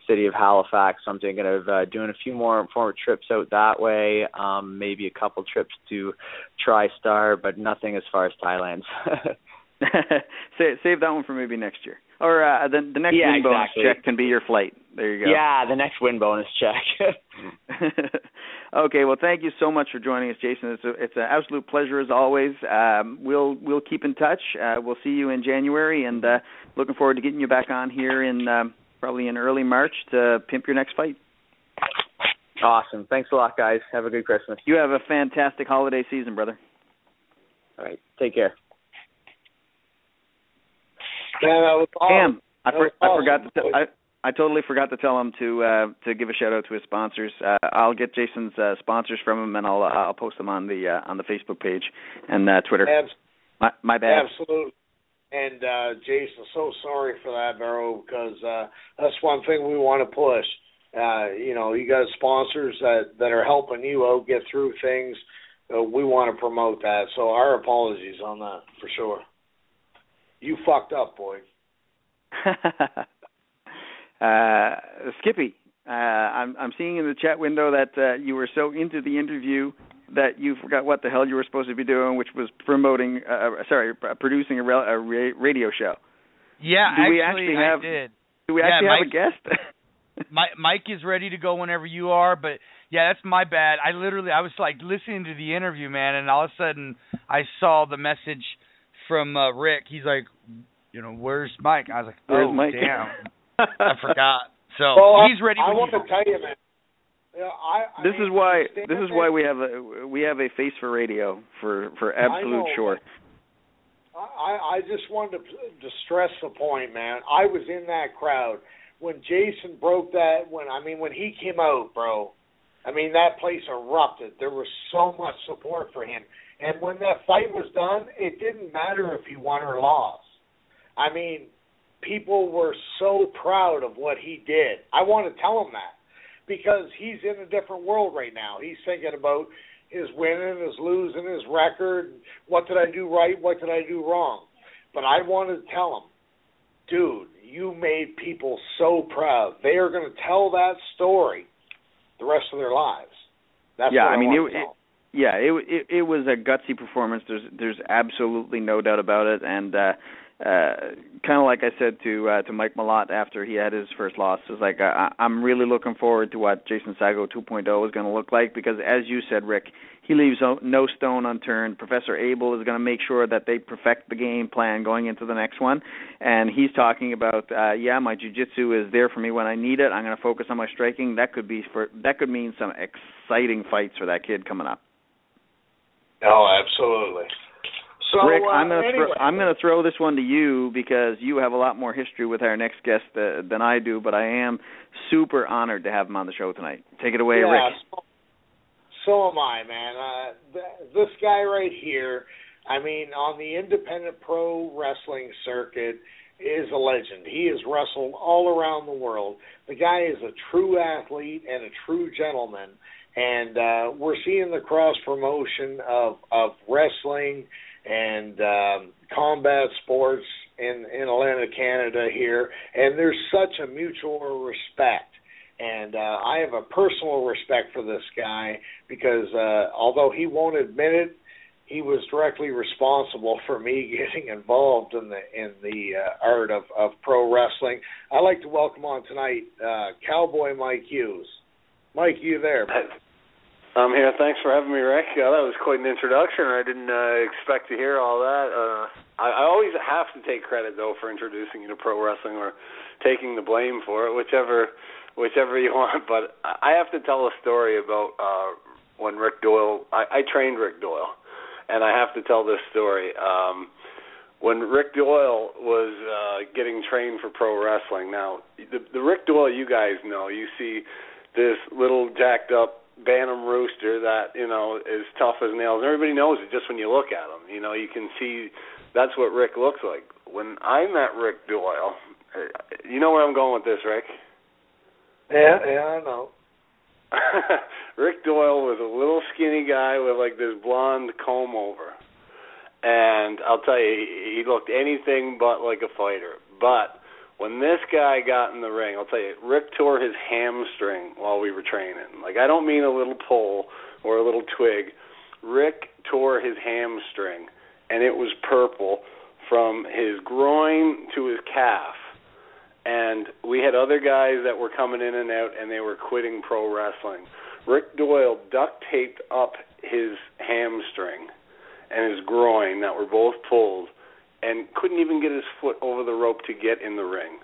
city of Halifax, so I'm thinking of doing a few more trips out that way, maybe a couple trips to TriStar, but nothing as far as Thailand. Save that one for maybe next year. Or the next win bonus check can be your flight. There you go. Yeah, the next win bonus check. Okay, well, thank you so much for joining us, Jason. It's an absolute pleasure as always. We'll keep in touch. We'll see you in January, and looking forward to getting you back on here in probably in early March to pimp your next fight. Awesome. Thanks a lot, guys. Have a good Christmas. You have a fantastic holiday season, brother. All right. Take care. Man, Cam, I totally forgot to tell him to give a shout out to his sponsors. I'll get Jason's sponsors from him, and I'll post them on the Facebook page and Twitter. My bad. Absolutely. And Jason, so sorry for that, Barrow, because that's one thing we want to push. You got sponsors that are helping you out get through things. We want to promote that. So our apologies on that for sure. You fucked up, boy. Skippy, I'm seeing in the chat window that you were so into the interview that you forgot what the hell you were supposed to be doing, which was producing a radio show. Yeah, I did. Do we actually have a guest? Mike is ready to go whenever you are, but yeah, that's my bad. I was like listening to the interview, man, and all of a sudden I saw the message from Rick. He's like, where's Mike? I was like, where's Mike? Damn, I forgot. So he's ready. I want to tell you, man. This is why we have a face for radio for absolute short. I just wanted to stress the point, man. I was in that crowd when Jason broke that. When he came out, bro. That place erupted. There was so much support for him. And when that fight was done, it didn't matter if he won or lost. People were so proud of what he did. I want to tell him that. Because he's in a different world right now. He's thinking about his winning, his losing, his record. What did I do right? What did I do wrong? But I wanted to tell him, dude, you made people so proud. They are going to tell that story the rest of their lives. That's what I want to tell them. It was a gutsy performance. There's absolutely no doubt about it. And kind of like I said to Mike Malott after he had his first loss, is like I'm really looking forward to what Jason Sago 2.0 is going to look like, because as you said, Rick, he leaves no stone unturned. Professor Abel is going to make sure that they perfect the game plan going into the next one, and he's talking about my jiu-jitsu is there for me when I need it. I'm going to focus on my striking. That could mean some exciting fights for that kid coming up. Oh, absolutely. So, Rick, I'm going to throw this one to you because you have a lot more history with our next guest than I do, but I am super honored to have him on the show tonight. Take it away, Rick. So am I, man. This guy right here, on the independent pro wrestling circuit, is a legend. He has wrestled all around the world. The guy is a true athlete and a true gentleman, and we're seeing the cross-promotion of wrestling and combat sports in Atlantic Canada here, and there's such a mutual respect. And I have a personal respect for this guy because although he won't admit it, he was directly responsible for me getting involved in the art of pro wrestling. I'd like to welcome on tonight Cowboy Mike Hughes. Mike, you there? I'm here. Thanks for having me, Rick. That was quite an introduction. I didn't expect to hear all that. I always have to take credit, though, for introducing you to pro wrestling or taking the blame for it, whichever you want. But I have to tell a story about when Rick Doyle, I trained Rick Doyle, and I have to tell this story. When Rick Doyle was getting trained for pro wrestling, now, the Rick Doyle you guys know, you see this little jacked up Bantam rooster that, is tough as nails. Everybody knows it just when you look at him. You can see that's what Rick looks like. When I met Rick Doyle, you know where I'm going with this, Rick? Yeah, I know. Rick Doyle was a little skinny guy with like this blonde comb over. And I'll tell you, he looked anything but like a fighter. But when this guy got in the ring, I'll tell you, Rick tore his hamstring while we were training. Like, I don't mean a little pole or a little twig. Rick tore his hamstring, and it was purple from his groin to his calf. And we had other guys that were coming in and out, and they were quitting pro wrestling. Rick Doyle duct taped up his hamstring and his groin that were both pulled, and couldn't even get his foot over the rope to get in the ring.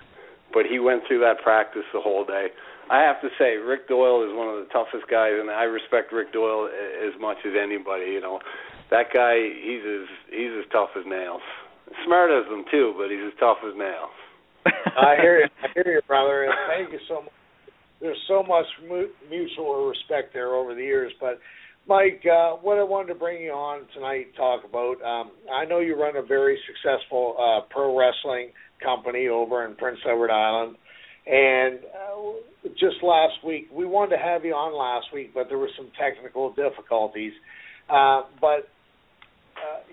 But he went through that practice the whole day. I have to say, Rick Doyle is one of the toughest guys, and I respect Rick Doyle as much as anybody. That guy, he's as tough as nails. Smart as them too, but he's as tough as nails. I hear you, brother, and thank you so much. There's so much mutual respect there over the years, but Mike, what I wanted to bring you on tonight to talk about, I know you run a very successful pro wrestling company over in Prince Edward Island, and just last week, we wanted to have you on last week, but there were some technical difficulties, but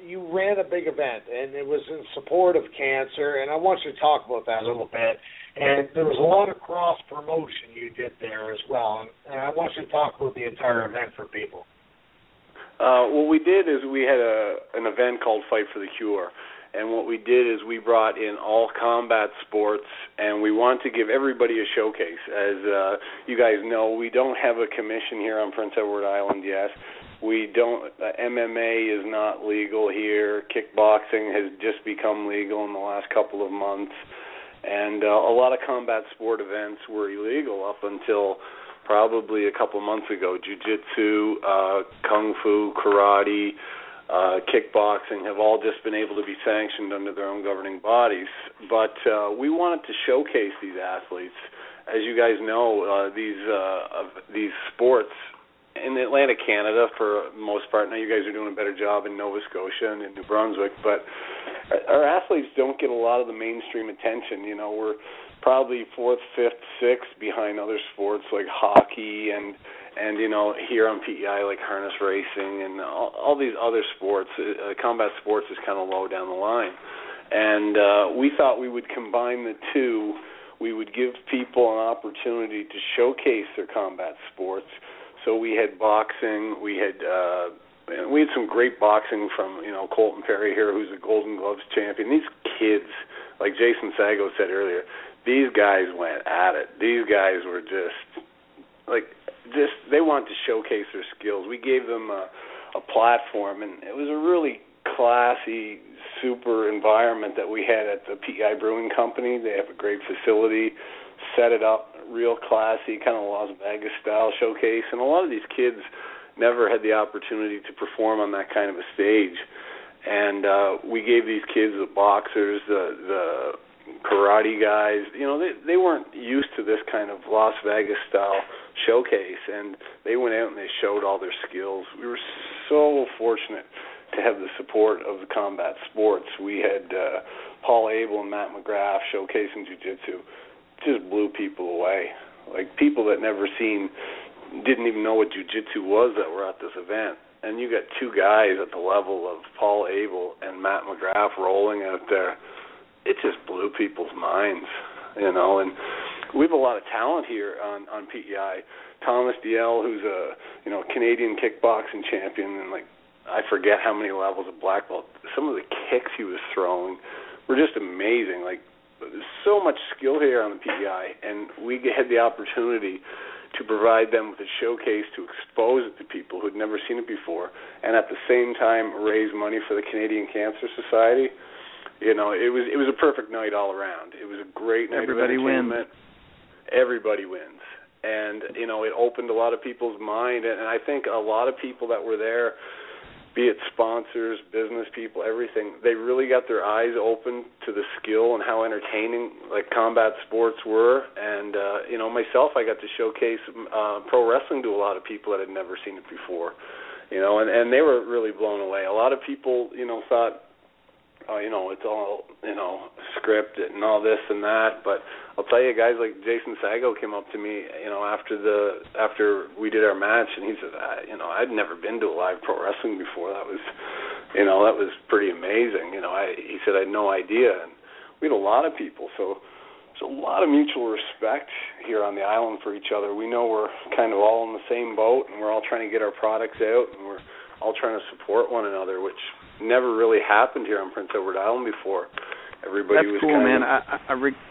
you ran a big event, and it was in support of cancer, and I want you to talk about that a little bit. And there was a lot of cross-promotion you did there as well. And I want you to talk about the entire event for people. What we did is we had an event called Fight for the Cure. And what we did is we brought in all combat sports, and we want to give everybody a showcase. As you guys know, we don't have a commission here on Prince Edward Island yet. We don't. MMA is not legal here. Kickboxing has just become legal in the last couple of months, and a lot of combat sport events were illegal up until probably a couple of months ago. Jiu-jitsu, kung fu, karate, kickboxing have all just been able to be sanctioned under their own governing bodies. But we wanted to showcase these athletes. As you guys know, these sports in Atlantic Canada, for the most part, now you guys are doing a better job in Nova Scotia and in New Brunswick, but our athletes don't get a lot of the mainstream attention. You know, we're probably 4th, 5th, 6th behind other sports like hockey and you know, here on PEI like harness racing and all these other sports. Combat sports is kind of low down the line. And we thought we would combine the two. We would give people an opportunity to showcase their combat sports. So we had boxing, we had some great boxing from, you know, Colton Perry here, who's a Golden Gloves champion. These kids, like Jason Sago said earlier, these guys went at it. These guys were they wanted to showcase their skills. We gave them a platform, and it was a really classy, super environment that we had at the PEI Brewing Company. They have a great facility, set it up, real classy, kind of Las Vegas style showcase, and a lot of these kids never had the opportunity to perform on that kind of a stage. And we gave these kids, the boxers, the karate guys, you know, they weren't used to this kind of Las Vegas style showcase, and they went out and they showed all their skills. We were so fortunate to have the support of the combat sports. We had Paul Abel and Matt McGrath showcasing jiu-jitsu. Just blew people away. Like people that didn't even know what jiu-jitsu was that were at this event. And you got two guys at the level of Paul Abel and Matt McGrath rolling out there. It just blew people's minds, you know. And we have a lot of talent here on PEI. Thomas DL, who's a Canadian kickboxing champion, and like I forget how many levels of black belt. Some of the kicks he was throwing were just amazing. Like there's so much skill here on the PEI, and we had the opportunity to provide them with a showcase to expose it to people who'd never seen it before, and at the same time raise money for the Canadian Cancer Society. You know, it was a perfect night all around. It was a great night of entertainment. Everybody wins. And, you know, it opened a lot of people's mind, and I think a lot of people that were there, be it sponsors, business people, everything, they really got their eyes open to the skill and how entertaining, like, combat sports were. And, you know, myself, I got to showcase pro wrestling to a lot of people that had never seen it before, you know, and they were really blown away. A lot of people, you know, thought, you know, it's all, you know, scripted and all this and that, but I'll tell you, guys like Jason Sago came up to me, you know, after we did our match, and he said, you know, I'd never been to a live pro wrestling before. That was pretty amazing. You know, he said I had no idea, and we had a lot of people, so there's a lot of mutual respect here on the island for each other. We know we're kind of all in the same boat, and we're all trying to get our products out, and we're all trying to support one another, which never really happened here on Prince Edward Island before. Everybody That's was cool, man.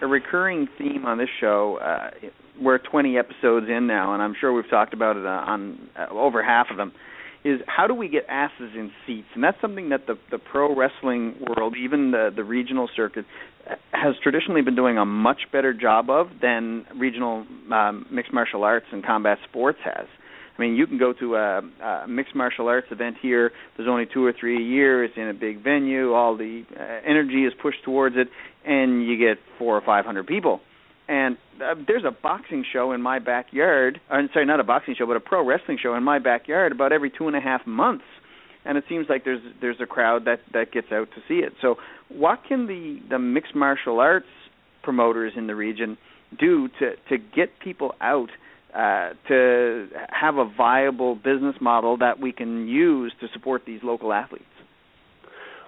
A recurring theme on this show, we're 20 episodes in now, and I'm sure we've talked about it on over half of them, is how do we get asses in seats? And that's something that the pro wrestling world, even the regional circuit, has traditionally been doing a much better job of than regional mixed martial arts and combat sports has. I mean, you can go to a mixed martial arts event here. There's only 2 or 3 a year. It's in a big venue. All the energy is pushed towards it, and you get 400 or 500 people. And there's a boxing show in my backyard. Sorry, not a boxing show, but a pro wrestling show in my backyard about every 2.5 months. And it seems like there's a crowd that gets out to see it. So what can the mixed martial arts promoters in the region do to get people out to have a viable business model that we can use to support these local athletes?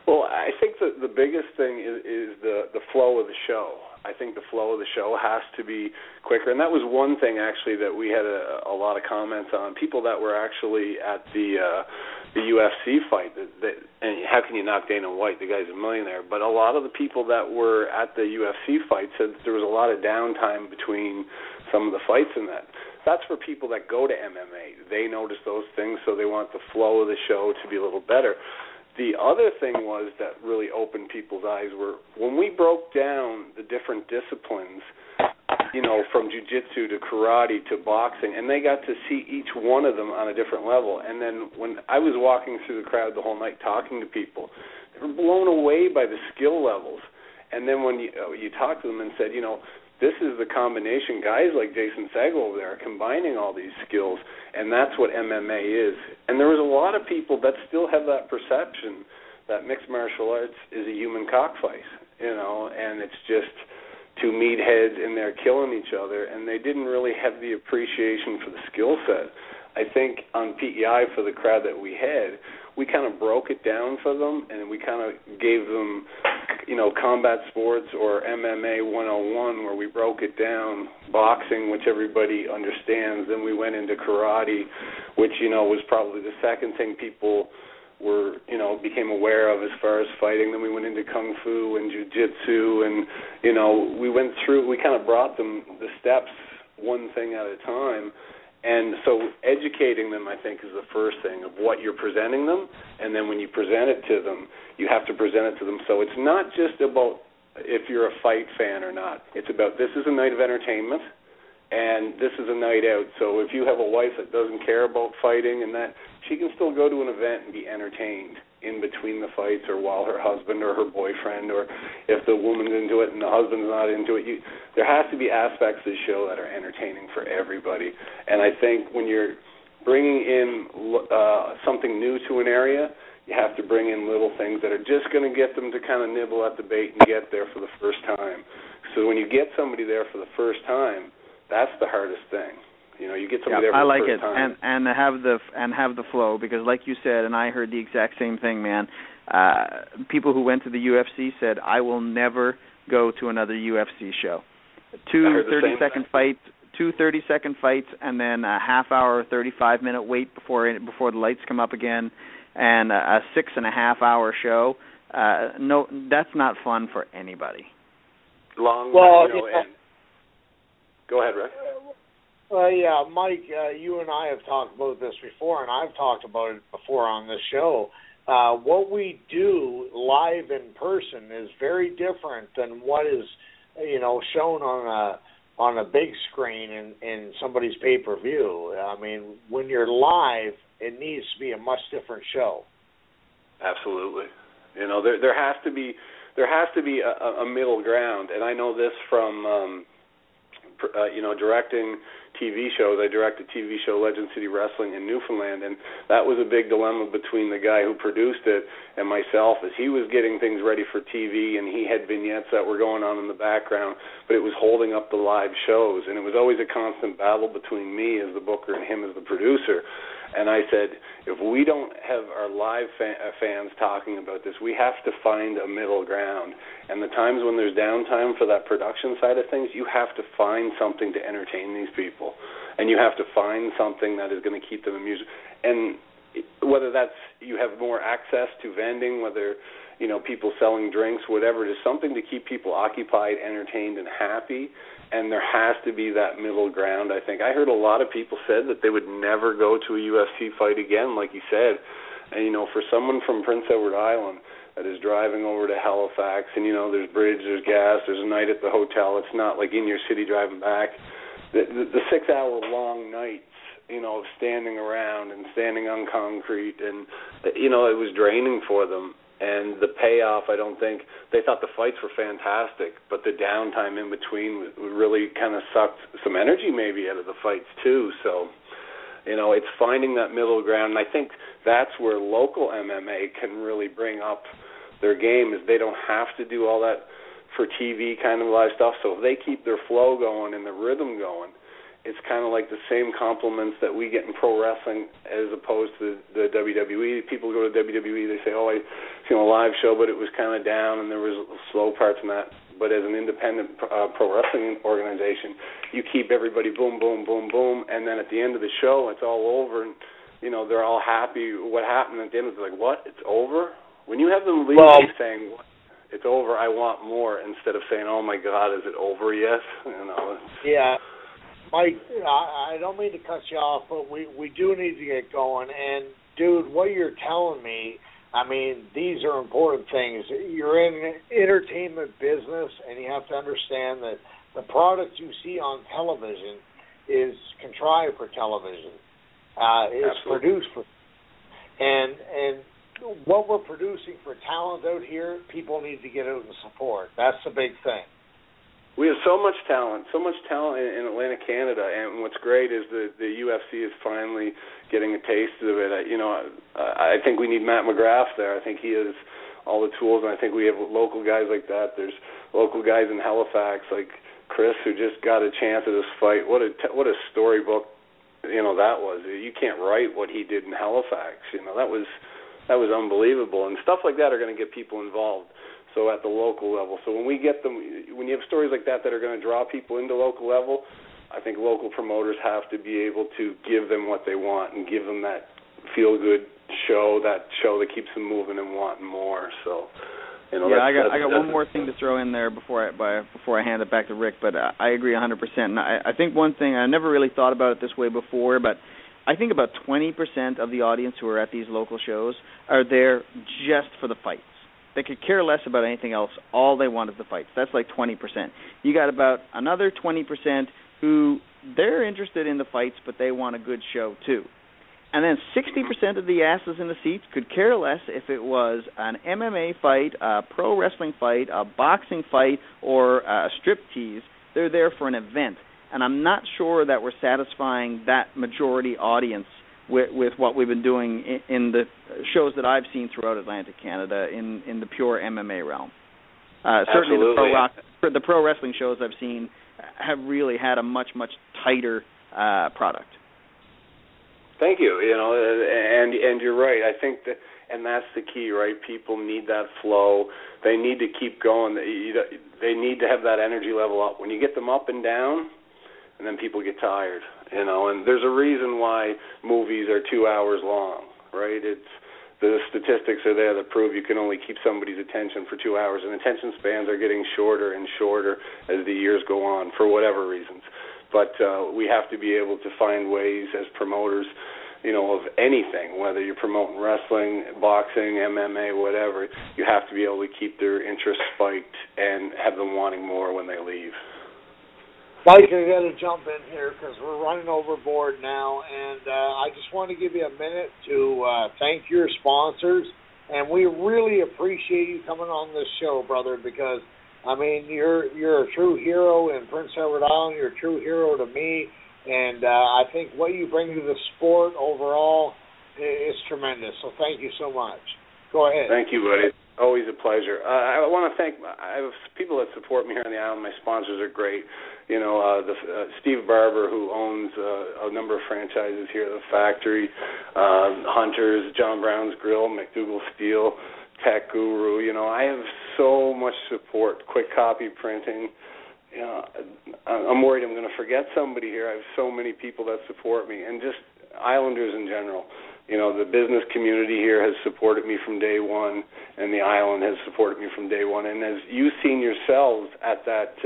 Well, I think the biggest thing is the flow of the show. I think the flow of the show has to be quicker. And that was one thing, actually, that we had a lot of comments on. People that were actually at the UFC fight. And how can you knock Dana White? The guy's a millionaire. But a lot of the people that were at the UFC fight said that there was a lot of downtime between some of the fights in that. That's for people that go to MMA. They notice those things, so they want the flow of the show to be a little better. The other thing was that really opened people's eyes were when we broke down the different disciplines, from jiu-jitsu to karate to boxing, and they got to see each one of them on a different level. And then when I was walking through the crowd the whole night talking to people, they were blown away by the skill levels. And then when you talk to them and said, this is the combination, guys like Jason Segal over there are combining all these skills, and that's what MMA is. And there was a lot of people that still have that perception that mixed martial arts is a human cockfight, and it's just two meatheads and they're killing each other, and they didn't really have the appreciation for the skill set. I think on PEI for the crowd that we had, we kind of broke it down for them, and we kind of gave them, combat sports or MMA 101, where we broke it down, boxing, which everybody understands. Then we went into karate, which, was probably the second thing people were, became aware of as far as fighting. Then we went into kung fu and jiu-jitsu, and, we kind of brought them the steps one thing at a time. And so educating them, I think, is the first thing of what you're presenting them, and then when you present it to them, you have to present it to them. So it's not just about if you're a fight fan or not. It's about this is a night of entertainment, and this is a night out. So if you have a wife that doesn't care about fighting and that, she can still go to an event and be entertained in between the fights or while her husband or her boyfriend, or if the woman's into it and the husband's not into it. There has to be aspects of the show that are entertaining for everybody. And I think when you're bringing in something new to an area, you have to bring in little things that are just going to get them to kind of nibble at the bait and get there for the first time. So when you get somebody there for the first time, that's the hardest thing. You get somebody there for the first time. And have the flow, because like you said, and I heard the exact same thing, man. People who went to the UFC said, I will never go to another UFC show. Two 30-second fights, and then a half-hour, 35-minute wait before the lights come up again, and a 6.5-hour show. No, that's not fun for anybody. Go ahead, Rick. Yeah, Mike, you and I have talked about this before, and I've talked about it before on this show. What we do live in person is very different than what is, shown on a big screen in somebody's pay-per-view. I mean, when you're live, it needs to be a much different show. Absolutely. There has to be a middle ground, and I know this from directing TV shows. I directed TV show Legend City Wrestling in Newfoundland, and that was a big dilemma between the guy who produced it and myself, as he was getting things ready for TV, and he had vignettes that were going on in the background, but it was holding up the live shows, and it was always a constant battle between me as the booker and him as the producer. And I said, if we don't have our live fans talking about this, we have to find a middle ground. And the times when there's downtime for that production side of things, you have to find something to entertain these people. And you have to find something that is going to keep them amused. And whether that's you have more access to vending, whether people selling drinks, whatever, it is something to keep people occupied, entertained, and happy. And there has to be that middle ground, I think. I heard a lot of people said that they would never go to a UFC fight again, like you said. And, for someone from Prince Edward Island that is driving over to Halifax, and, there's bridge, there's gas, there's a night at the hotel. It's not like in your city driving back. The 6-hour-long nights, of standing around and standing on concrete, and, it was draining for them. And the payoff, I don't think, they thought the fights were fantastic, but the downtime in between really kind of sucked some energy maybe out of the fights too. So, it's finding that middle ground. And I think that's where local MMA can really bring up their game, is they don't have to do all that for TV kind of live stuff. So if they keep their flow going and the rhythm going, it's kind of like the same compliments that we get in pro wrestling as opposed to the WWE. People go to WWE, they say, I seen a live show, but it was kind of down and there was slow parts in that. but as an independent pro wrestling organization, you keep everybody boom, boom, boom, boom, and then at the end of the show, it's all over, and they're all happy. What happened at the end? It's like, what? It's over? When you have them leaving saying, it's over, I want more, instead of saying, oh my God, is it over yet? Yeah. Mike, I don't mean to cut you off, but we do need to get going. And, dude, what you're telling me, I mean, these are important things. You're in entertainment business, and you have to understand that the product you see on television is contrived for television. It's produced for, and what we're producing for talent out here, people need to get out and support. That's the big thing. We have so much talent in Atlantic Canada, and what's great is the UFC is finally getting a taste of it. I think we need Matt McGrath there. I think he has all the tools, and I think we have local guys like that. There's local guys in Halifax like Chris who just got a chance at this fight. What a storybook, that was. You can't write what he did in Halifax. That was unbelievable, and stuff like that are going to get people involved. So at the local level. So when you have stories like that are going to draw people into local level, I think local promoters have to be able to give them what they want and give them that feel-good show that keeps them moving and wanting more. So, I got one more thing to throw in there before I hand it back to Rick, but I agree 100%. And I think one thing, I never really thought about it this way before, but I think about 20% of the audience who are at these local shows are there just for the fights. They could care less about anything else. All they want is the fights. That's like 20%. You got about another 20% who they're interested in the fights, but they want a good show too. And then 60% of the asses in the seats could care less if it was an MMA fight, a pro wrestling fight, a boxing fight, or a striptease. They're there for an event. And I'm not sure that we're satisfying that majority audience with what we've been doing in the shows that I've seen throughout Atlantic Canada in the pure MMA realm. Certainly the pro wrestling shows I've seen have really had a much, much tighter product. Thank you. And you're right. I think and that's the key, right? People need that flow. They need to keep going. They need to have that energy level up. When you get them up and down, and then people get tired, and there's a reason why movies are 2 hours long, right? The statistics are there that prove you can only keep somebody's attention for 2 hours, and attention spans are getting shorter and shorter as the years go on for whatever reasons. But we have to be able to find ways as promoters, of anything, whether you're promoting wrestling, boxing, MMA, whatever, you have to be able to keep their interest spiked and have them wanting more when they leave. Mike, I got to jump in here because we're running overboard now, and I just want to give you a minute to thank your sponsors, and we really appreciate you coming on this show, brother, because, I mean, you're a true hero in Prince Edward Island. You're a true hero to me, and I think what you bring to the sport overall is tremendous, so thank you so much. Go ahead. Thank you, buddy. Always a pleasure. I want to thank I have people that support me here on the island. My sponsors are great. Steve Barber, who owns a number of franchises here, The Factory, Hunters, John Brown's Grill, McDougall Steel, Tech Guru. I have so much support. Quick Copy Printing. I'm worried I'm going to forget somebody here. I have so many people that support me, and just Islanders in general. The business community here has supported me from day one, and the island has supported me from day one. And as you've seen yourselves at that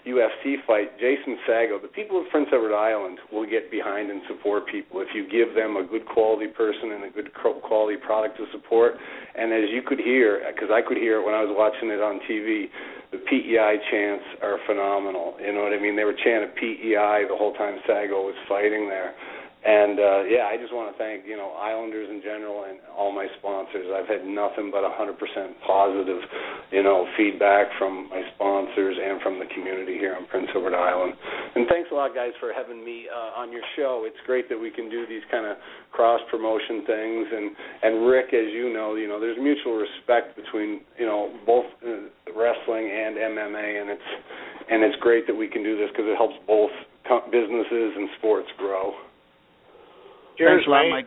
UFC fight, Jason Sago, the people of Prince Edward Island will get behind and support people if you give them a good quality person and a good quality product to support. And as you could hear, because I could hear it when I was watching it on TV, the PEI chants are phenomenal. You know what I mean? They were chanting PEI the whole time Sago was fighting there. And, I just want to thank, Islanders in general and all my sponsors. I've had nothing but 100% positive, feedback from my sponsors and from the community here on Prince Edward Island. And thanks a lot, guys, for having me on your show. It's great that we can do these kind of cross-promotion things. And Rick, as you know, there's mutual respect between, both wrestling and MMA, and it's great that we can do this because it helps both businesses and sports grow. Thanks a lot, Mike.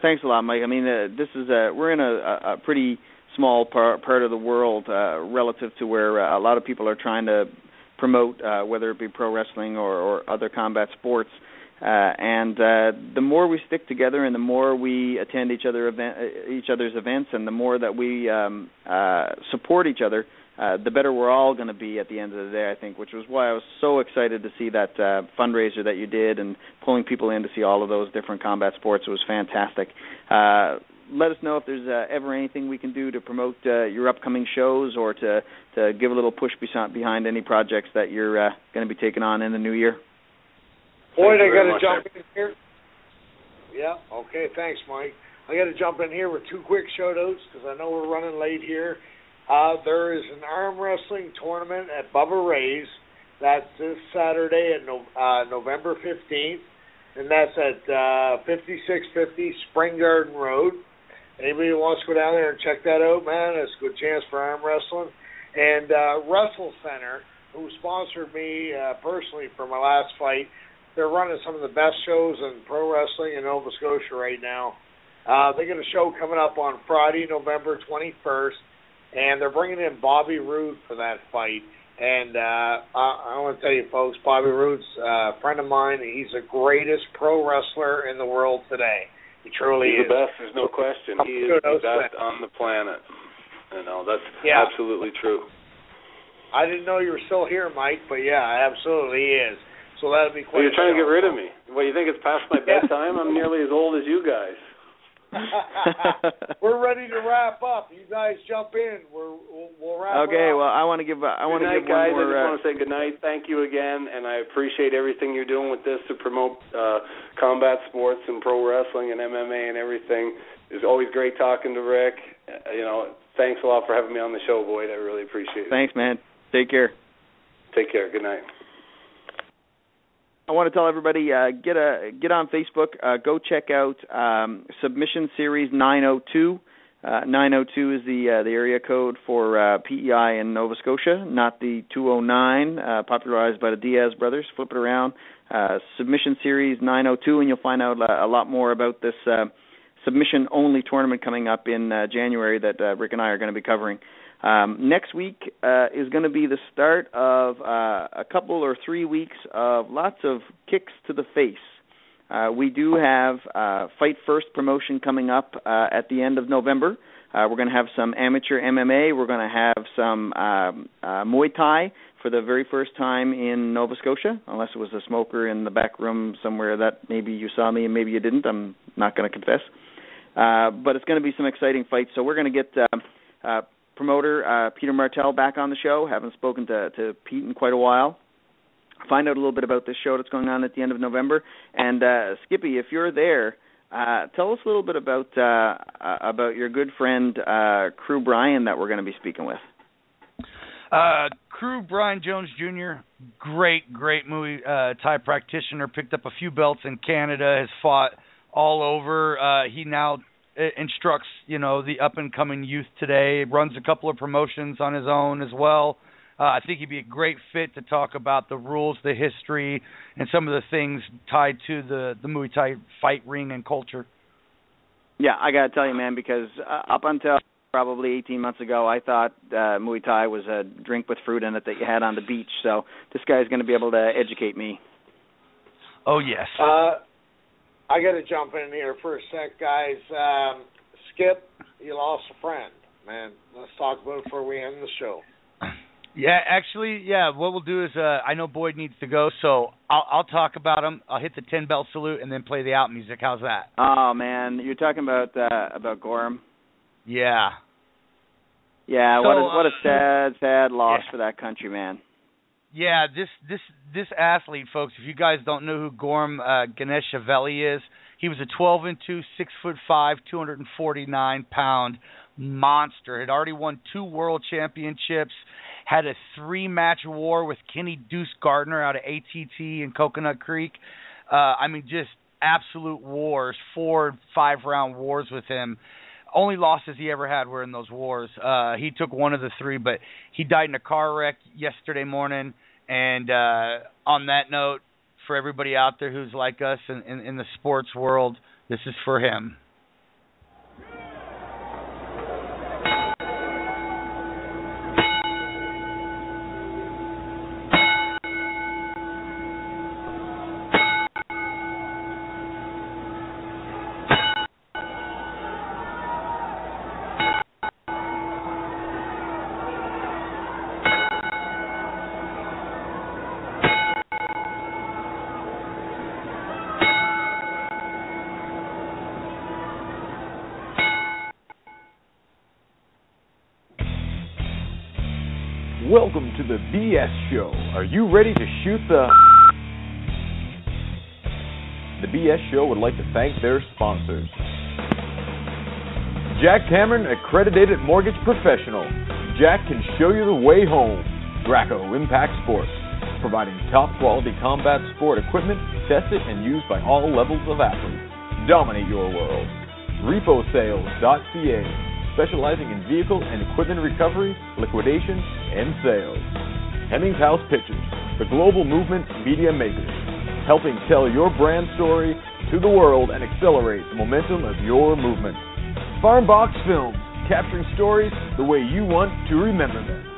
Thanks a lot, Mike. I mean, this is we're in a pretty small part of the world relative to where a lot of people are trying to promote, whether it be pro wrestling or other combat sports. And the more we stick together and the more we attend each other's events and the more that we support each other, the better we're all going to be at the end of the day, I think, which was why I was so excited to see that fundraiser that you did and pulling people in to see all of those different combat sports. It was fantastic. Let us know if there's ever anything we can do to promote your upcoming shows or to give a little push behind any projects that you're going to be taking on in the new year. Boyd, I got to jump in here. Yeah, okay, thanks, Mike. I got to jump in here with two quick shout-outs because I know we're running late here. There is an arm wrestling tournament at Bubba Ray's. That's this Saturday at November 15th, and that's at 5650 Spring Garden Road. Anybody who wants to go down there and check that out, man, it's a good chance for arm wrestling. And Wrestle Center, who sponsored me personally for my last fight, they're running some of the best shows in pro wrestling in Nova Scotia right now. They got a show coming up on Friday, November 21st, and they're bringing in Bobby Roode for that fight. And I want to tell you, folks, Bobby Roode's a friend of mine. He's the greatest pro wrestler in the world today. He truly is. He's the best, there's no question. He is the best on the planet. You know, that's absolutely true. I didn't know you were still here, Mike, but yeah, absolutely is. So that'll be quite. Well, you're trying to get rid of me. Well, you think it's past my bedtime? I'm nearly as old as you guys. We're ready to wrap up. You guys jump in. We'll wrap up. Okay. Well, I want to give. Guys, one more. I just want to say good night. Thank you again, and I appreciate everything you're doing with this to promote combat sports and pro wrestling and MMA and everything. It's always great talking to Rick. Thanks a lot for having me on the show, Boyd. I really appreciate it. Thanks, man. Take care. Take care. Good night. I want to tell everybody, get on Facebook, go check out Submission Series 902. 902 is the area code for PEI in Nova Scotia, not the 209, popularized by the Diaz brothers. Flip it around. Submission Series 902, and you'll find out a lot more about this submission-only tournament coming up in January that Rick and I are going to be covering. Next week is going to be the start of a couple or 3 weeks of lots of kicks to the face. We do have Fight First promotion coming up at the end of November. We're going to have some amateur MMA. We're going to have some Muay Thai for the very first time in Nova Scotia, unless it was a smoker in the back room somewhere that maybe you saw me and maybe you didn't. I'm not going to confess. But it's going to be some exciting fights. So we're going to get promoter Peter Martell back on the show. Haven't spoken to Pete in quite a while. Find out a little bit about this show that's going on at the end of November. And Skippy, if you're there, tell us a little bit about your good friend Crew Brian that we're going to be speaking with. Crew Brian Jones Jr., great Muay Thai practitioner, picked up a few belts in Canada, has fought all over. He now instructs, the up-and-coming youth today, runs a couple of promotions on his own as well. I think he'd be a great fit to talk about the rules, the history, and some of the things tied to the Muay Thai fight ring and culture. Yeah, I got to tell you, man, because up until probably 18 months ago, I thought Muay Thai was a drink with fruit in it that you had on the beach. So this guy's going to be able to educate me. Oh, yes. I got to jump in here for a sec, guys. Skip, you lost a friend, man. Let's talk about it before we end the show. Yeah, actually, what we'll do is I know Boyd needs to go, so I'll talk about him. I'll hit the 10-bell salute and then play the out music. How's that? Oh, man. You're talking about Gorham? Yeah. Yeah, so, what a sad loss for that country, man. Yeah, this athlete, folks, if you guys don't know who Gorham Ganeshavelli is, he was a 12-2, 6'5", 249-pound monster. Had already won 2 world championships, had a 3-match war with Kenny Deuce Gardner out of ATT in Coconut Creek. Just absolute wars, 4- and 5-round wars with him. Only losses he ever had were in those wars. He took one of the 3, but he died in a car wreck yesterday morning. And on that note, for everybody out there who's like us in the sports world, this is for him. Welcome to the BS Show. Are you ready to shoot the... The BS Show would like to thank their sponsors. Jack Cameron, accredited mortgage professional. Jack can show you the way home. Graco Impact Sports, providing top quality combat sport equipment tested and used by all levels of athletes. Dominate your world. RepoSales.ca, specializing in vehicle and equipment recovery, liquidation, and sales. Hemmings House Pictures, the global movement media makers, helping tell your brand story to the world and accelerate the momentum of your movement. Farmbox Films, capturing stories the way you want to remember them.